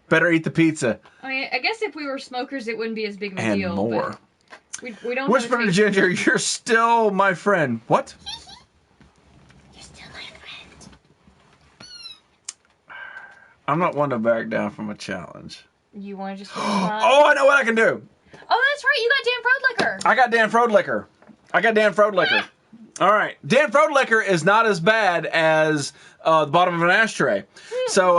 Better eat the pizza. I mean, I guess if we were smokers, it wouldn't be as big of a And deal. more. But we don't. Whisper to Ginger, you're still my friend. What? You're still my friend. I'm not one to back down from a challenge. You want to just? Oh, I know what I can do. Oh, that's right. You got Dan Froad liquor. I got Dan Froad liquor. All right. Dan Froad liquor is not as bad as the bottom of an ashtray. So,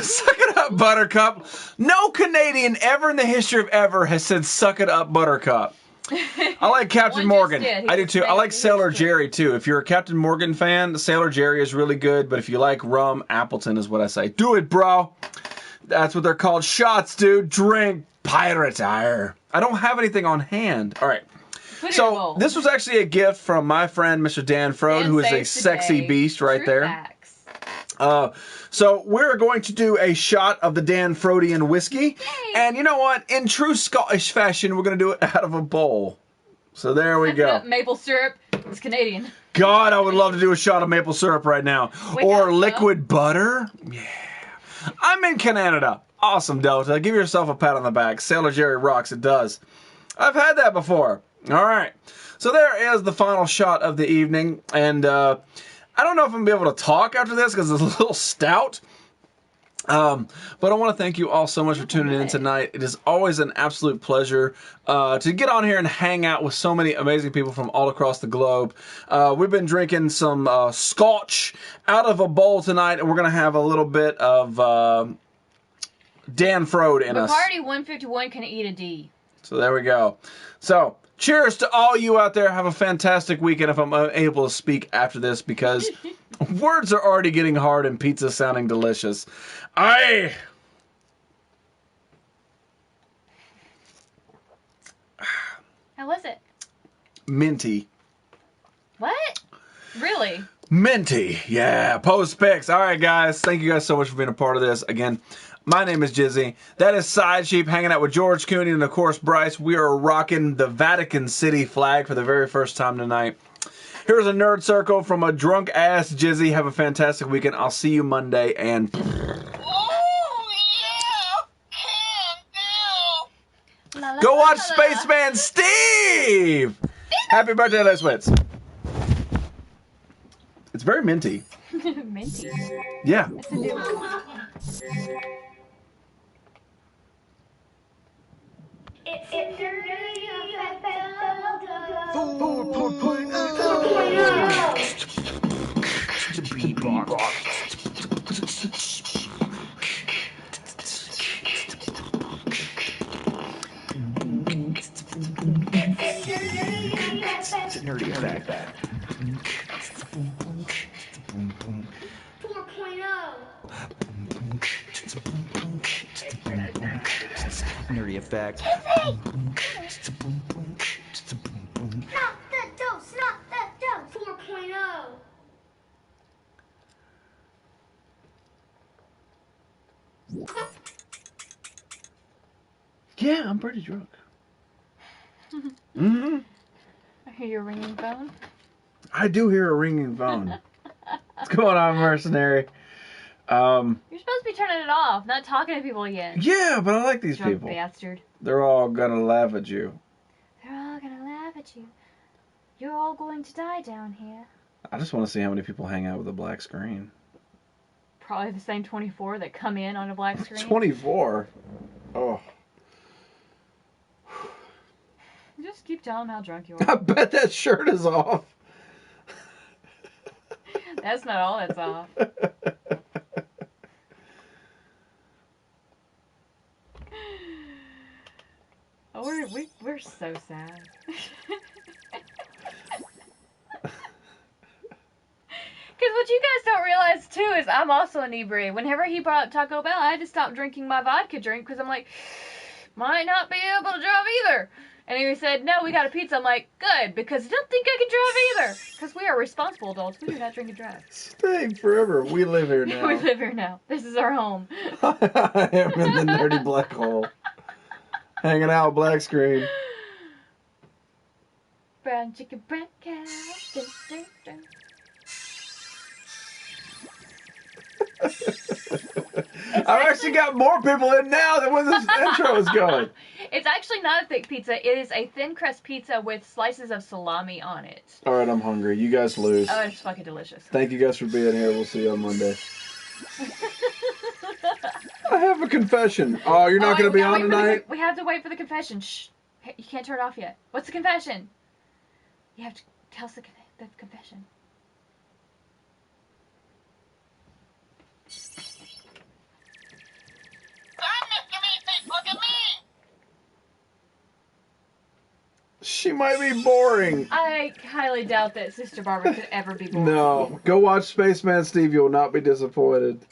suck it up, Buttercup. No Canadian ever in the history of ever has said suck it up, Buttercup. I like Captain Morgan. I do too. I like Sailor Jerry too. If you're a Captain Morgan fan, Sailor Jerry is really good. But if you like rum, Appleton is what I say. Do it, bro. That's what they're called. Shots, dude. Drink. Pirate ire. I don't have anything on hand. All right. So this was actually a gift from my friend, Mr. Dan Froad, who is a sexy beast right there. So we're going to do a shot of the Dan Frodian whiskey. And you know what? In true Scottish fashion, we're going to do it out of a bowl. So there we go. Maple syrup. It's Canadian. God, I would love to do a shot of maple syrup right now. Or liquid butter. Yeah. I'm in Canada. Awesome, Delta. Give yourself a pat on the back. Sailor Jerry rocks. It does. I've had that before. All right. So there is the final shot of the evening. And I don't know if I'm going to be able to talk after this because it's a little stout. But I want to thank you all so much for tuning in tonight. It is always an absolute pleasure to get on here and hang out with so many amazing people from all across the globe. We've been drinking some Scotch out of a bowl tonight, and we're going to have a little bit of Dan Frode in us. Bacardi 151 can eat a D. So there we go. So cheers to all you out there. Have a fantastic weekend if I'm able to speak after this because words are already getting hard and pizza sounding delicious. How was it? Minty. What? Really? Minty. Yeah. Post pics. All right, guys. Thank you guys so much for being a part of this. Again, my name is Jizzy. That is Side Sheep hanging out with George Cooney and, of course, Bryce. We are rocking the Vatican City flag for the very first time tonight. Here's a nerd circle from a drunk ass Jizzy. Have a fantastic weekend. I'll see you Monday and... Go watch Spaceman Steve! Happy birthday, Les Wits. It's very minty. Minty. Yeah. It's a new It's Nerdy effect. 4.0. Nerdy effect. Not that dose, not that dose. 4.0. Yeah, I'm pretty drunk. Mm-hmm. I hear your ringing phone. I do hear a ringing phone. What's going on, mercenary? You're supposed to be turning it off, not talking to people again. Yeah, but I like these Drunk people. bastard. They're all gonna laugh at you. They're all gonna laugh at you. You're all going to die down here. I just want to see how many people hang out with a black screen. Probably the same 24 that come in on a black screen. 24? Oh. Just keep telling them how drunk you are. I bet that shirt is off. That's not all that's off. Oh, we're so sad. Because what you guys don't realize, too, is I'm also inebriated. Whenever he brought up Taco Bell, I had to stop drinking my vodka drink because I'm like, might not be able to drive either. And he said, no, we got a pizza. I'm like, good, because I don't think I can drive either. Because we are responsible adults. We do not drink and drive. Staying forever. We live here now. We live here now. This is our home. I am in the nerdy black hole. Hanging out black screen. Brown chicken, brown cow. Dun, dun, dun. I've actually got more people in now than when this intro was going. It's actually not a thick pizza. It is a thin crust pizza with slices of salami on it. All right, I'm hungry. You guys lose. Oh, it's fucking delicious. Thank you guys for being here. We'll see you on Monday. I have a confession. Oh, you're not going to be on tonight? We have to wait for the confession. Shh. Hey, you can't turn it off yet. What's the confession? You have to tell us the confession. I'm Mr. Meat. Look at me. She might be boring. I highly doubt that Sister Barbara could ever be boring. No. Go watch Spaceman Steve. You will not be disappointed.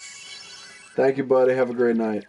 Thank you, buddy. Have a great night.